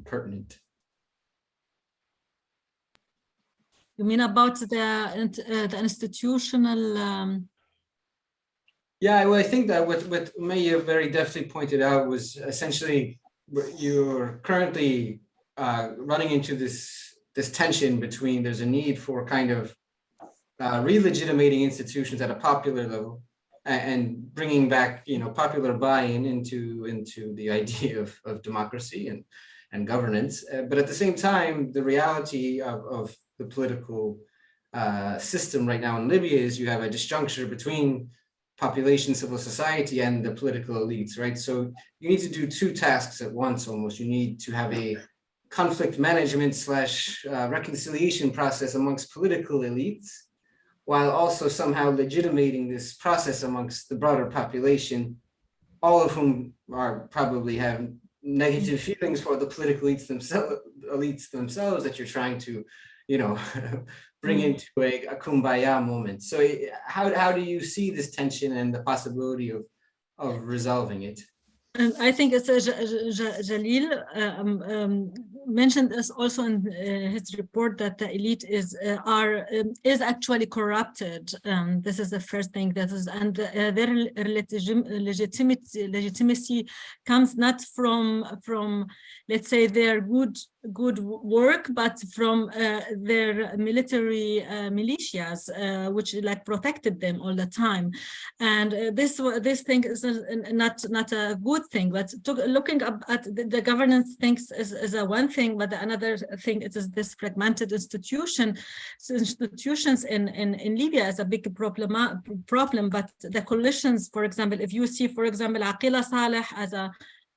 pertinent? You mean about the institutional? Yeah, well, I think that what Umayya very deftly pointed out was essentially you're currently running into this tension between there's a need for kind of re-legitimating institutions at a popular level and bringing back popular buy-in into the idea of democracy and governance, but at the same time the reality of the political system right now in Libya is you have a disjuncture between population, civil society, and the political elites, right? So you need to do two tasks at once almost. You need to have a conflict management / reconciliation process amongst political elites, while also somehow legitimating this process amongst the broader population, all of whom are probably have negative feelings for the political elites themselves that you're trying to, bring into a kumbaya moment. So how do you see this tension and the possibility of resolving it? And I think it's Jalil mentioned this also in his report that the elite is actually corrupted. This is the first thing and their legitimacy comes not from let's say their good work, but from their military militias, which protected them all the time. And this thing is not a good thing, but looking at the governance things is a one thing, but another thing is this fragmented institutions in Libya is a big problem. But the coalitions, for example, if you see, for example, Aqila Saleh as a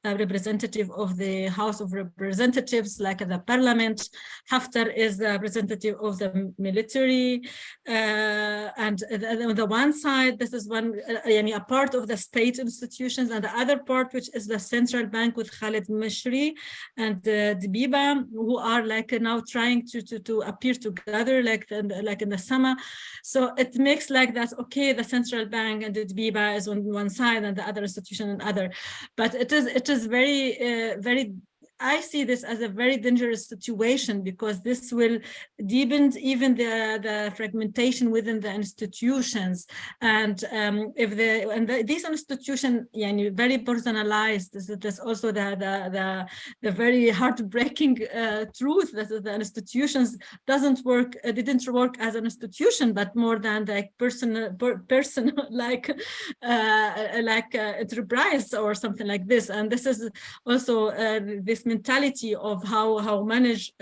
representative of the House of Representatives, like the parliament. Haftar is the representative of the military. And on the one side, this is a part of the state institutions, and the other part, which is the central bank with Khalid Mashri and Dibiba, who are now trying to appear together, like in the summer. So it makes that, okay, the central bank and the Dibiba is on one side and the other institution on the other. But it is very I see this as a very dangerous situation, because this will deepen even the fragmentation within the institutions. And these institutions, very personalized. There's also the very heartbreaking truth that the institutions didn't work as an institution, but more than personal enterprise or something like this. And this is also this mentality of how manage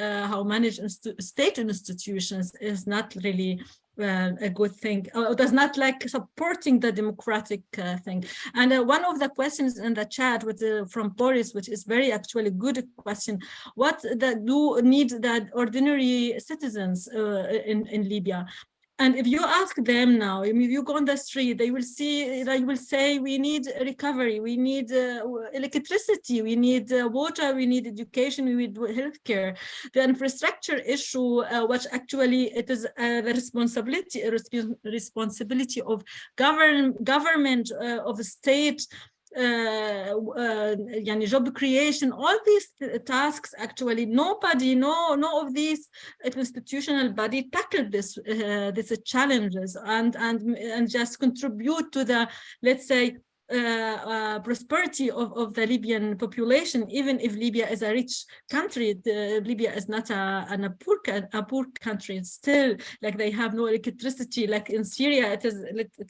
state institutions is not really a good thing, or does not supporting the democratic thing. And one of the questions in the chat from Boris, which is very actually good question, what do need the ordinary citizens in Libya? And if you ask them now, if you go on the street, they will say, we need recovery, we need electricity, we need water, we need education, we need healthcare. The infrastructure issue, which actually it is the responsibility of government, of state, job creation, all these tasks, actually no of these institutional body tackled these challenges and just contribute to the, let's say, prosperity of the Libyan population. Even if Libya is a rich country, Libya is not a poor country. It's still they have no electricity. Like in Syria, it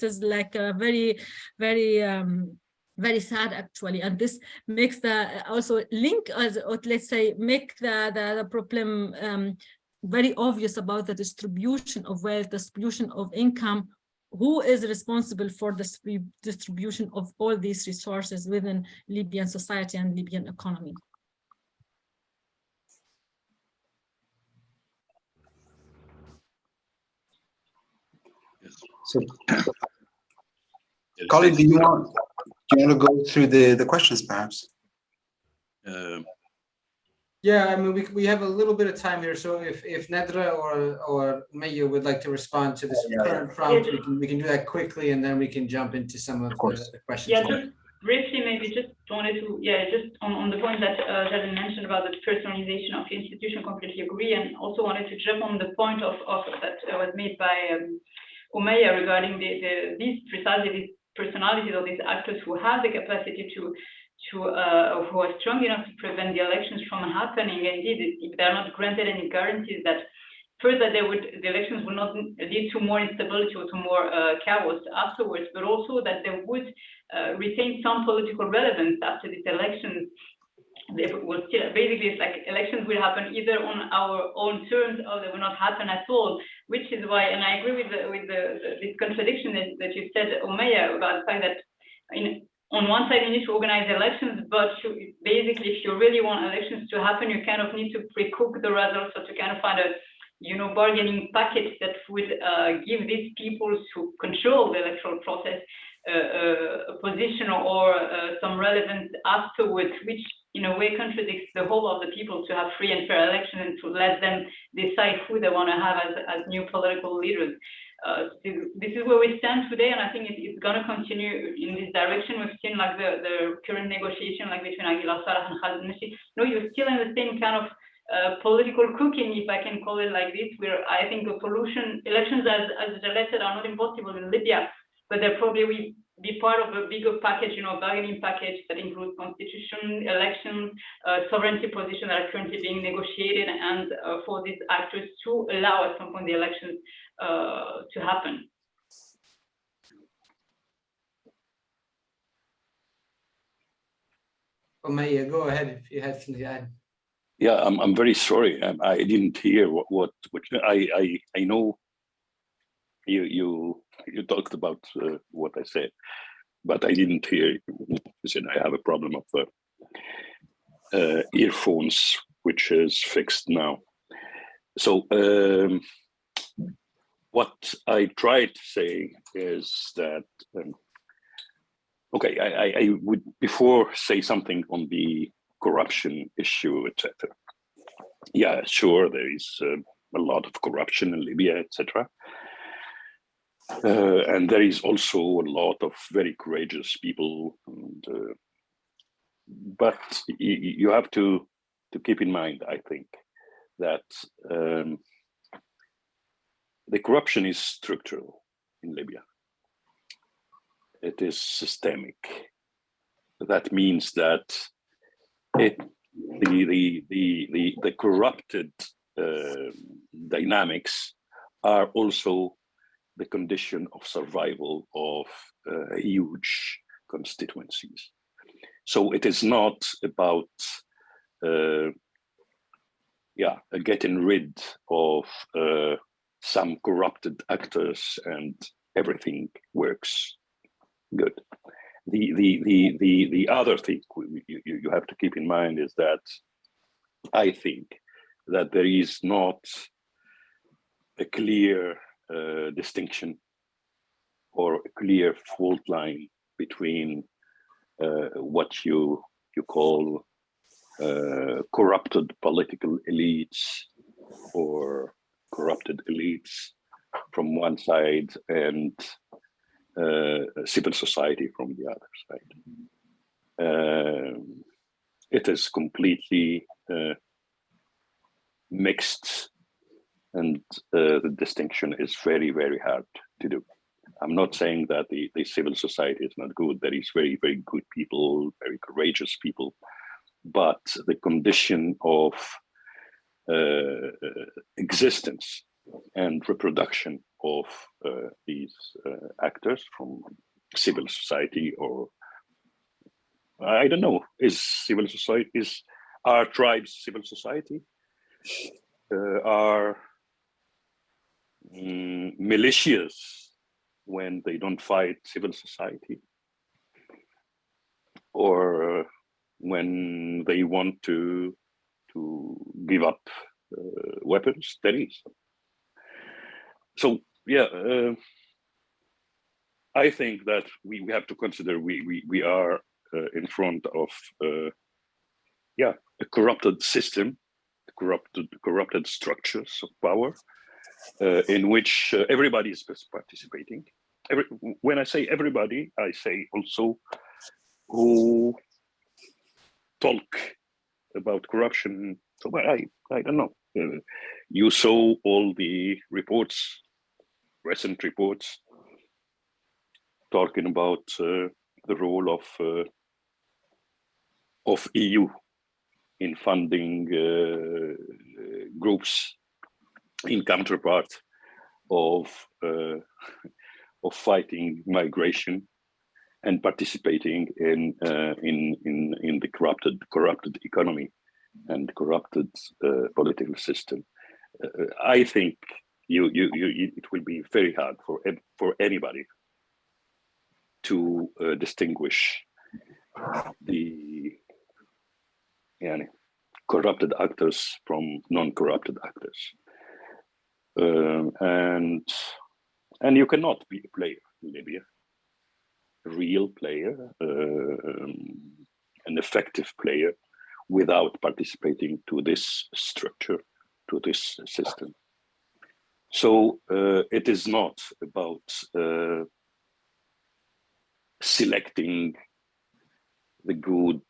is like a very, very very sad, actually. And this makes also link, as let's say, make the problem very obvious about the distribution of wealth, distribution of income. Who is responsible for the distribution of all these resources within Libyan society and Libyan economy? So, Colin, do you want to go through the questions, perhaps? Yeah, I mean, we have a little bit of time here, so if Nedra or Maya would like to respond to this current prompt, we can do that quickly, and then we can jump into some of the questions. Yeah, just briefly, maybe just wanted to, just on the point that Jalel mentioned about the personalization of the institution, completely agree, and also wanted to jump on the point of that was made by Umayya regarding these personalities or these actors who have the capacity who are strong enough to prevent the elections from happening. Indeed, if they are not granted any guarantees that first that the elections will not lead to more instability or to more chaos afterwards, but also that they would retain some political relevance after these elections. They will still, basically, it's like elections will happen either on our own terms or they will not happen at all, which is why, and I agree with this contradiction that you said, Umayya, about the fact that on one side you need to organize elections, but basically if you really want elections to happen, you kind of need to pre-cook the results, or to kind of find a bargaining package that would give these people who control the electoral process a position or some relevance afterwards, which in a way contradicts the whole of the people to have free and fair elections and to let them decide who they want to have as new political leaders. This is where we stand today, and I think it's going to continue in this direction. We've seen like the current negotiation like between Aguilar Sarah and Khaled Messi. No, you're still in the same kind of political cooking, if I can call it like this, where I think the solution, elections, as Jalel said, are not impossible in Libya, but they'll probably be part of a bigger package, bargaining package that includes constitution, elections, sovereignty position that are currently being negotiated, and for these actors to allow at some point the elections to happen. Maya, go ahead if you had something to add. Yeah, I'm very sorry. I didn't hear what I know. You talked about what I said, but I didn't hear. You said I have a problem of earphones, which is fixed now. So what I tried to say is that okay, I would before say something on the corruption issue, etc. Yeah, sure, there is a lot of corruption in Libya, etc. And there is also a lot of very courageous people, and, but you have to keep in mind, I think, that the corruption is structural in Libya. It is systemic. That means that the corrupted dynamics are also the condition of survival of huge constituencies. So it is not about getting rid of some corrupted actors and everything works good. The other thing you have to keep in mind is that I think that there is not a clear distinction or a clear fault line between what you call corrupted political elites or corrupted elites from one side and civil society from the other side. It is completely mixed, and the distinction is very, very hard to do. I'm not saying that the civil society is not good. There is very, very good people, very courageous people, but the condition of existence and reproduction of these actors from civil society, or I don't know, is civil society, is our tribes civil society? Are militias when they don't fight civil society, or when they want to give up weapons? There is. So yeah, I think that we have to consider we are in front of a corrupted system, corrupted structures of power, in which everybody is participating. When I say everybody, I say also who talk about corruption. So I don't know. You saw all the reports, recent reports, talking about the role of EU in funding groups in counterpart of fighting migration and participating in the corrupted economy and corrupted political system. I think it will be very hard for anybody to distinguish the corrupted actors from non-corrupted actors, and you cannot be a player in Libya, a real player, an effective player, without participating to this structure, to this system. So it is not about selecting the good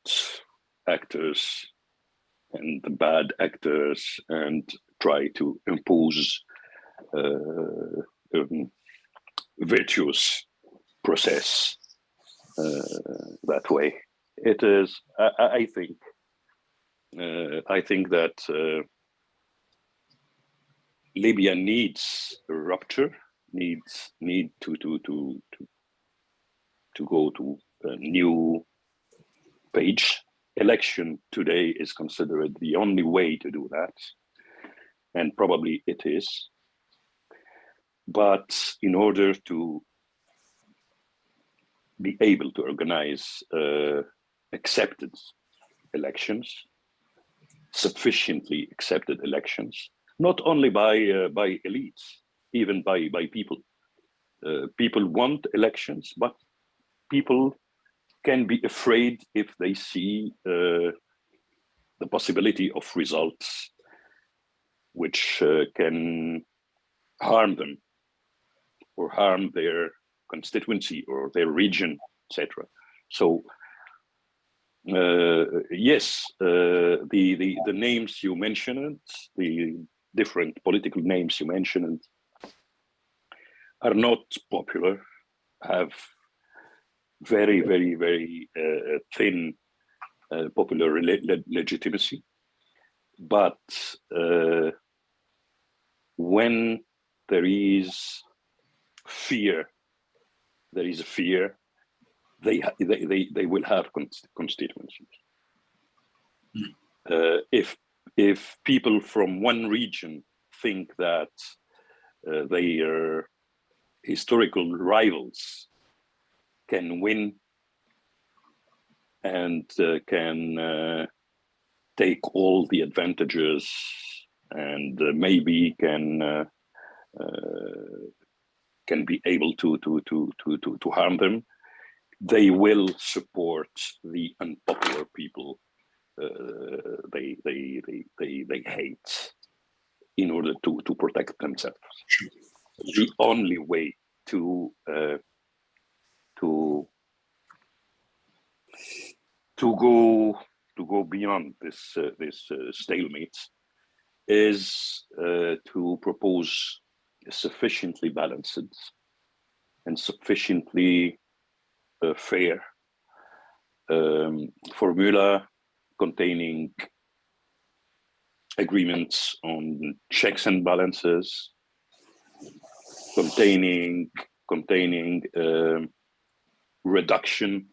actors and the bad actors and try to impose virtuous process that way. It is, I think that Libya needs a rupture, need to go to a new page. Election today is considered the only way to do that, and probably it is. But in order to be able to organize accepted elections, sufficiently accepted elections, not only by elites, even by people. People want elections, but people can be afraid if they see the possibility of results which can harm them or harm their constituency or their region, etc. So yes, the names you mentioned, the different political names you mentioned, are not popular, have very, very, very thin popular legitimacy. But when there is fear, they will have constituencies. If people from one region think that their historical rivals can win and can take all the advantages and maybe can be able to harm them, they will support the unpopular people they hate in order to protect themselves. The only way to go beyond this stalemate is to propose a sufficiently balanced and sufficiently fair formula containing agreements on checks and balances, containing reduction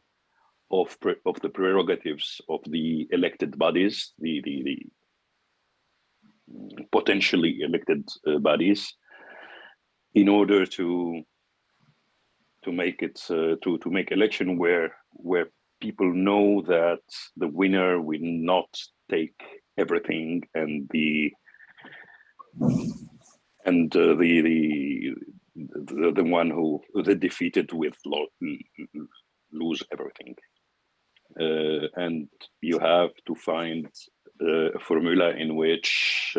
of the prerogatives of the elected bodies, the potentially elected bodies, in order to make it to make election where people know that the winner will not take everything and the the one who the defeated with lose everything. And you have to find a formula in which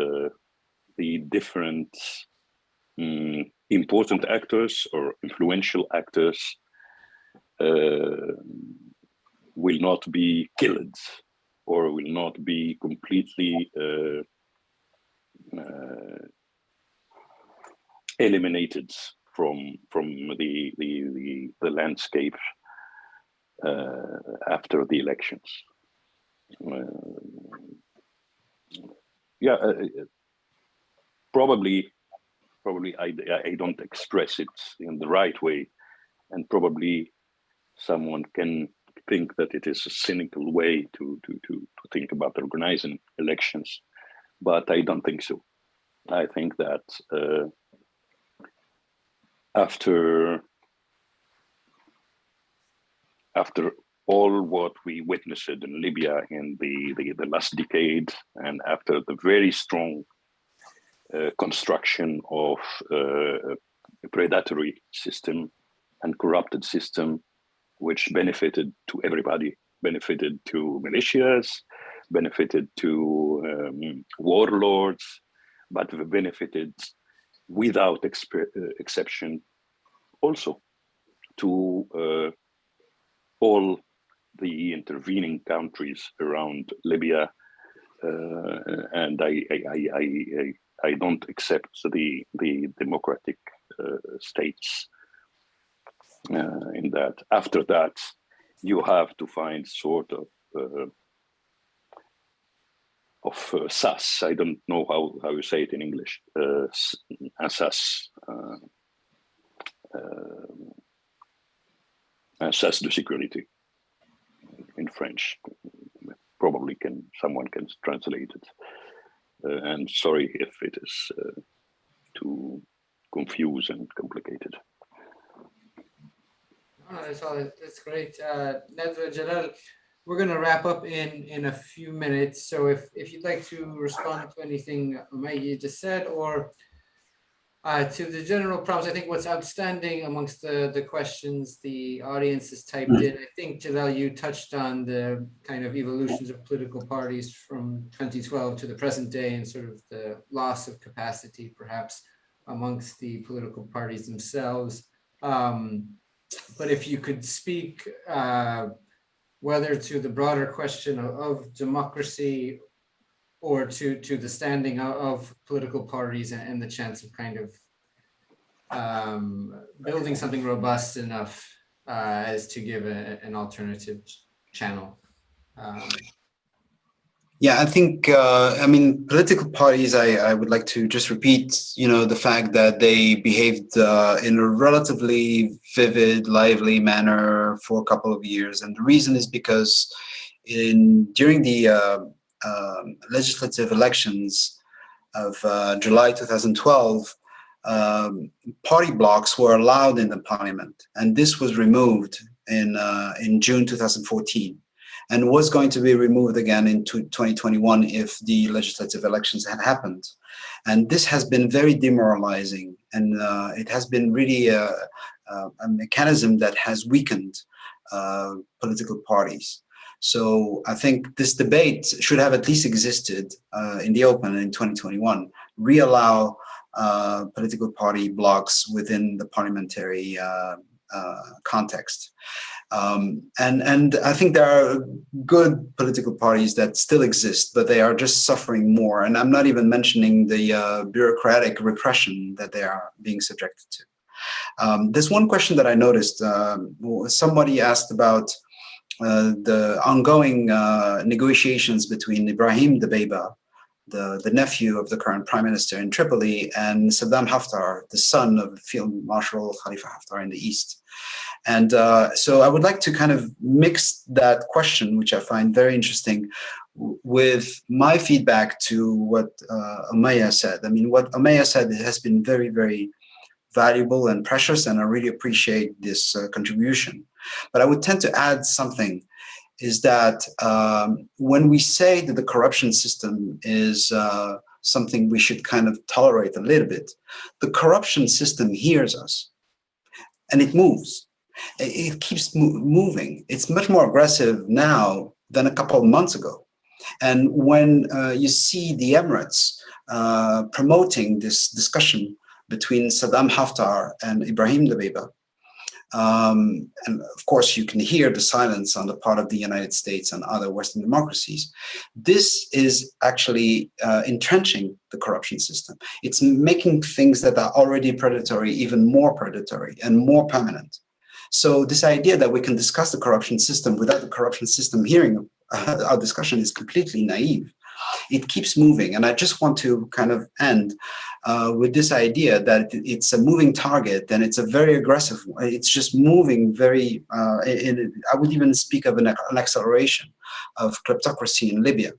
the different important actors or influential actors will not be killed or will not be completely eliminated from the landscape after the elections. Probably I don't express it in the right way, and probably someone can think that it is a cynical way to think about organizing elections, but I don't think so. I think that after all what we witnessed in Libya in the last decade, and after the very strong construction of a predatory system and corrupted system, which benefited to everybody, benefited to militias, benefited to warlords, but benefited without exception also to all the intervening countries around Libya, and I don't accept the democratic states in that. After that, you have to find sort of SAS. I don't know how you say it in English. SAS. SAS de sécurité in French. Probably someone can translate it. And sorry if it is too confused and complicated. No, that's great. Nedra, Jalel, we're going to wrap up in a few minutes. So if you'd like to respond to anything May just said, or to the general problems, I think what's outstanding amongst the questions the audience has typed in, I think, Jalel, you touched on the kind of evolutions of political parties from 2012 to the present day, and sort of the loss of capacity, perhaps, amongst the political parties themselves. But if you could speak whether to the broader question of democracy, or to the standing of political parties and the chance of kind of building something robust enough as to give an alternative channel. Yeah, I think, I mean, political parties, I would like to just repeat, the fact that they behaved in a relatively vivid, lively manner for a couple of years. And the reason is because during the legislative elections of July 2012, party blocks were allowed in the parliament. And this was removed in June 2014. And was going to be removed again in 2021 if the legislative elections had happened. And this has been very demoralizing, and it has been really a mechanism that has weakened political parties. So I think this debate should have at least existed in the open in 2021, re-allow political party blocks within the parliamentary context. And I think there are good political parties that still exist, but they are just suffering more. And I'm not even mentioning the bureaucratic repression that they are being subjected to. There's one question that I noticed. Somebody asked about the ongoing negotiations between Ibrahim Dbeibeh, the nephew of the current prime minister in Tripoli, and Saddam Haftar, the son of Field Marshal Khalifa Haftar in the east. And so I would like to kind of mix that question, which I find very interesting, with my feedback to what Amaya said. I mean, what Amaya said has been very, very valuable and precious, and I really appreciate this contribution. But I would tend to add something, is that when we say that the corruption system is something we should kind of tolerate a little bit. The corruption system hears us, and it moves. It keeps moving. It's much more aggressive now than a couple of months ago. And when you see the Emirates promoting this discussion between Saddam Haftar and Ibrahim Dabeiba, and of course you can hear the silence on the part of the United States and other Western democracies, this is actually entrenching the corruption system. It's making things that are already predatory even more predatory and more permanent. So this idea that we can discuss the corruption system without the corruption system hearing our discussion is completely naive. It keeps moving. And I just want to kind of end with this idea that it's a moving target, and it's a very aggressive, it's just moving very, I would even speak of an acceleration of kleptocracy in Libya.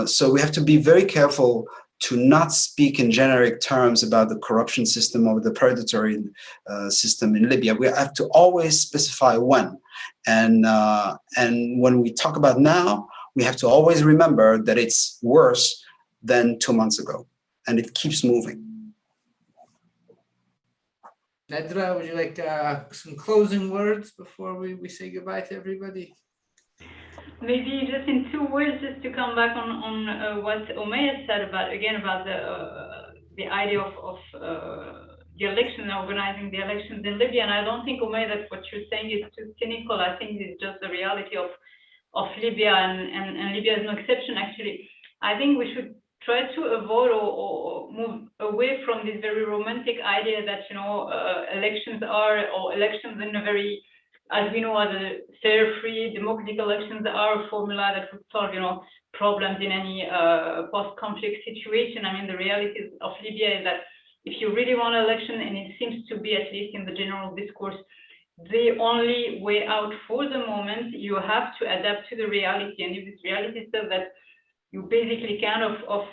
So we have to be very careful to not speak in generic terms about the corruption system or the predatory system in Libya. We have to always specify when. And when we talk about now, we have to always remember that it's worse than 2 months ago, and it keeps moving. Nedra, would you like some closing words before we say goodbye to everybody? Maybe just in 2 words, just to come back on what Umayya said about the idea of the election, organizing the elections in Libya. And I don't think, Umayya, that what you're saying is too cynical. I think it's just the reality of Libya, and Libya is no exception, actually. I think we should try to avoid or move away from this very romantic idea that, elections in a very, as we know, as a fair, free, democratic elections are a formula that would solve, problems in any post-conflict situation. I mean, the reality of Libya is that if you really want an election, and it seems to be, at least in the general discourse, the only way out for the moment, you have to adapt to the reality. And if this reality says that you basically kind of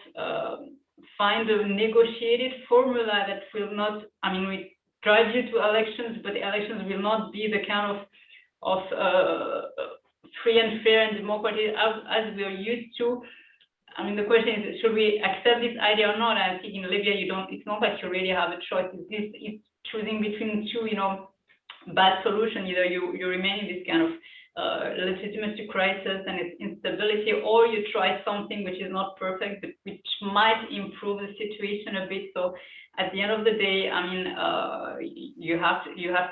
find a negotiated formula that will not, we drive you to elections, but the elections will not be the kind of free and fair and democratic as we are used to. The question is, should we accept this idea or not? I think in Libya, it's not like you really have a choice. It's choosing between two, bad solution. Either you remain in this kind of legitimacy crisis and its instability, or you try something which is not perfect, but which might improve the situation a bit. So at the end of the day, you have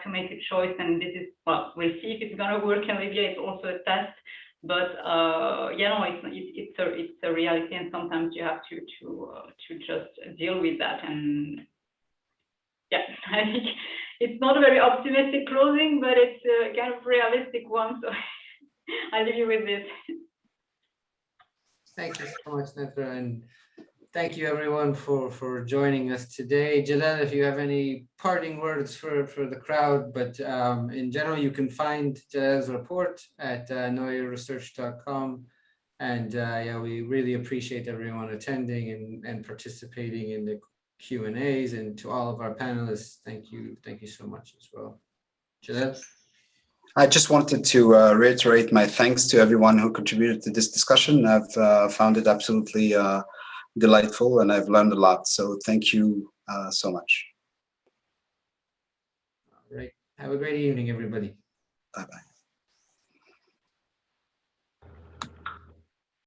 to make a choice, and this is, well, we'll see if it's going to work in Libya. It's also a test, but it's a reality, and sometimes you have to just deal with that. And yeah, I think it's not a very optimistic closing, but it's a kind of realistic one. So I'll leave you with this. Thank you so much, Nedra, and thank you everyone for joining us today. Jalel, if you have any parting words for the crowd, but in general, you can find Jalel's report at NoriaResearch.com. And we really appreciate everyone attending and participating in the Q&As, and to all of our panelists, thank you so much as well. Jalel? I just wanted to reiterate my thanks to everyone who contributed to this discussion. I've found it absolutely delightful, and I've learned a lot. So thank you so much. All right. Have a great evening, everybody. Bye-bye.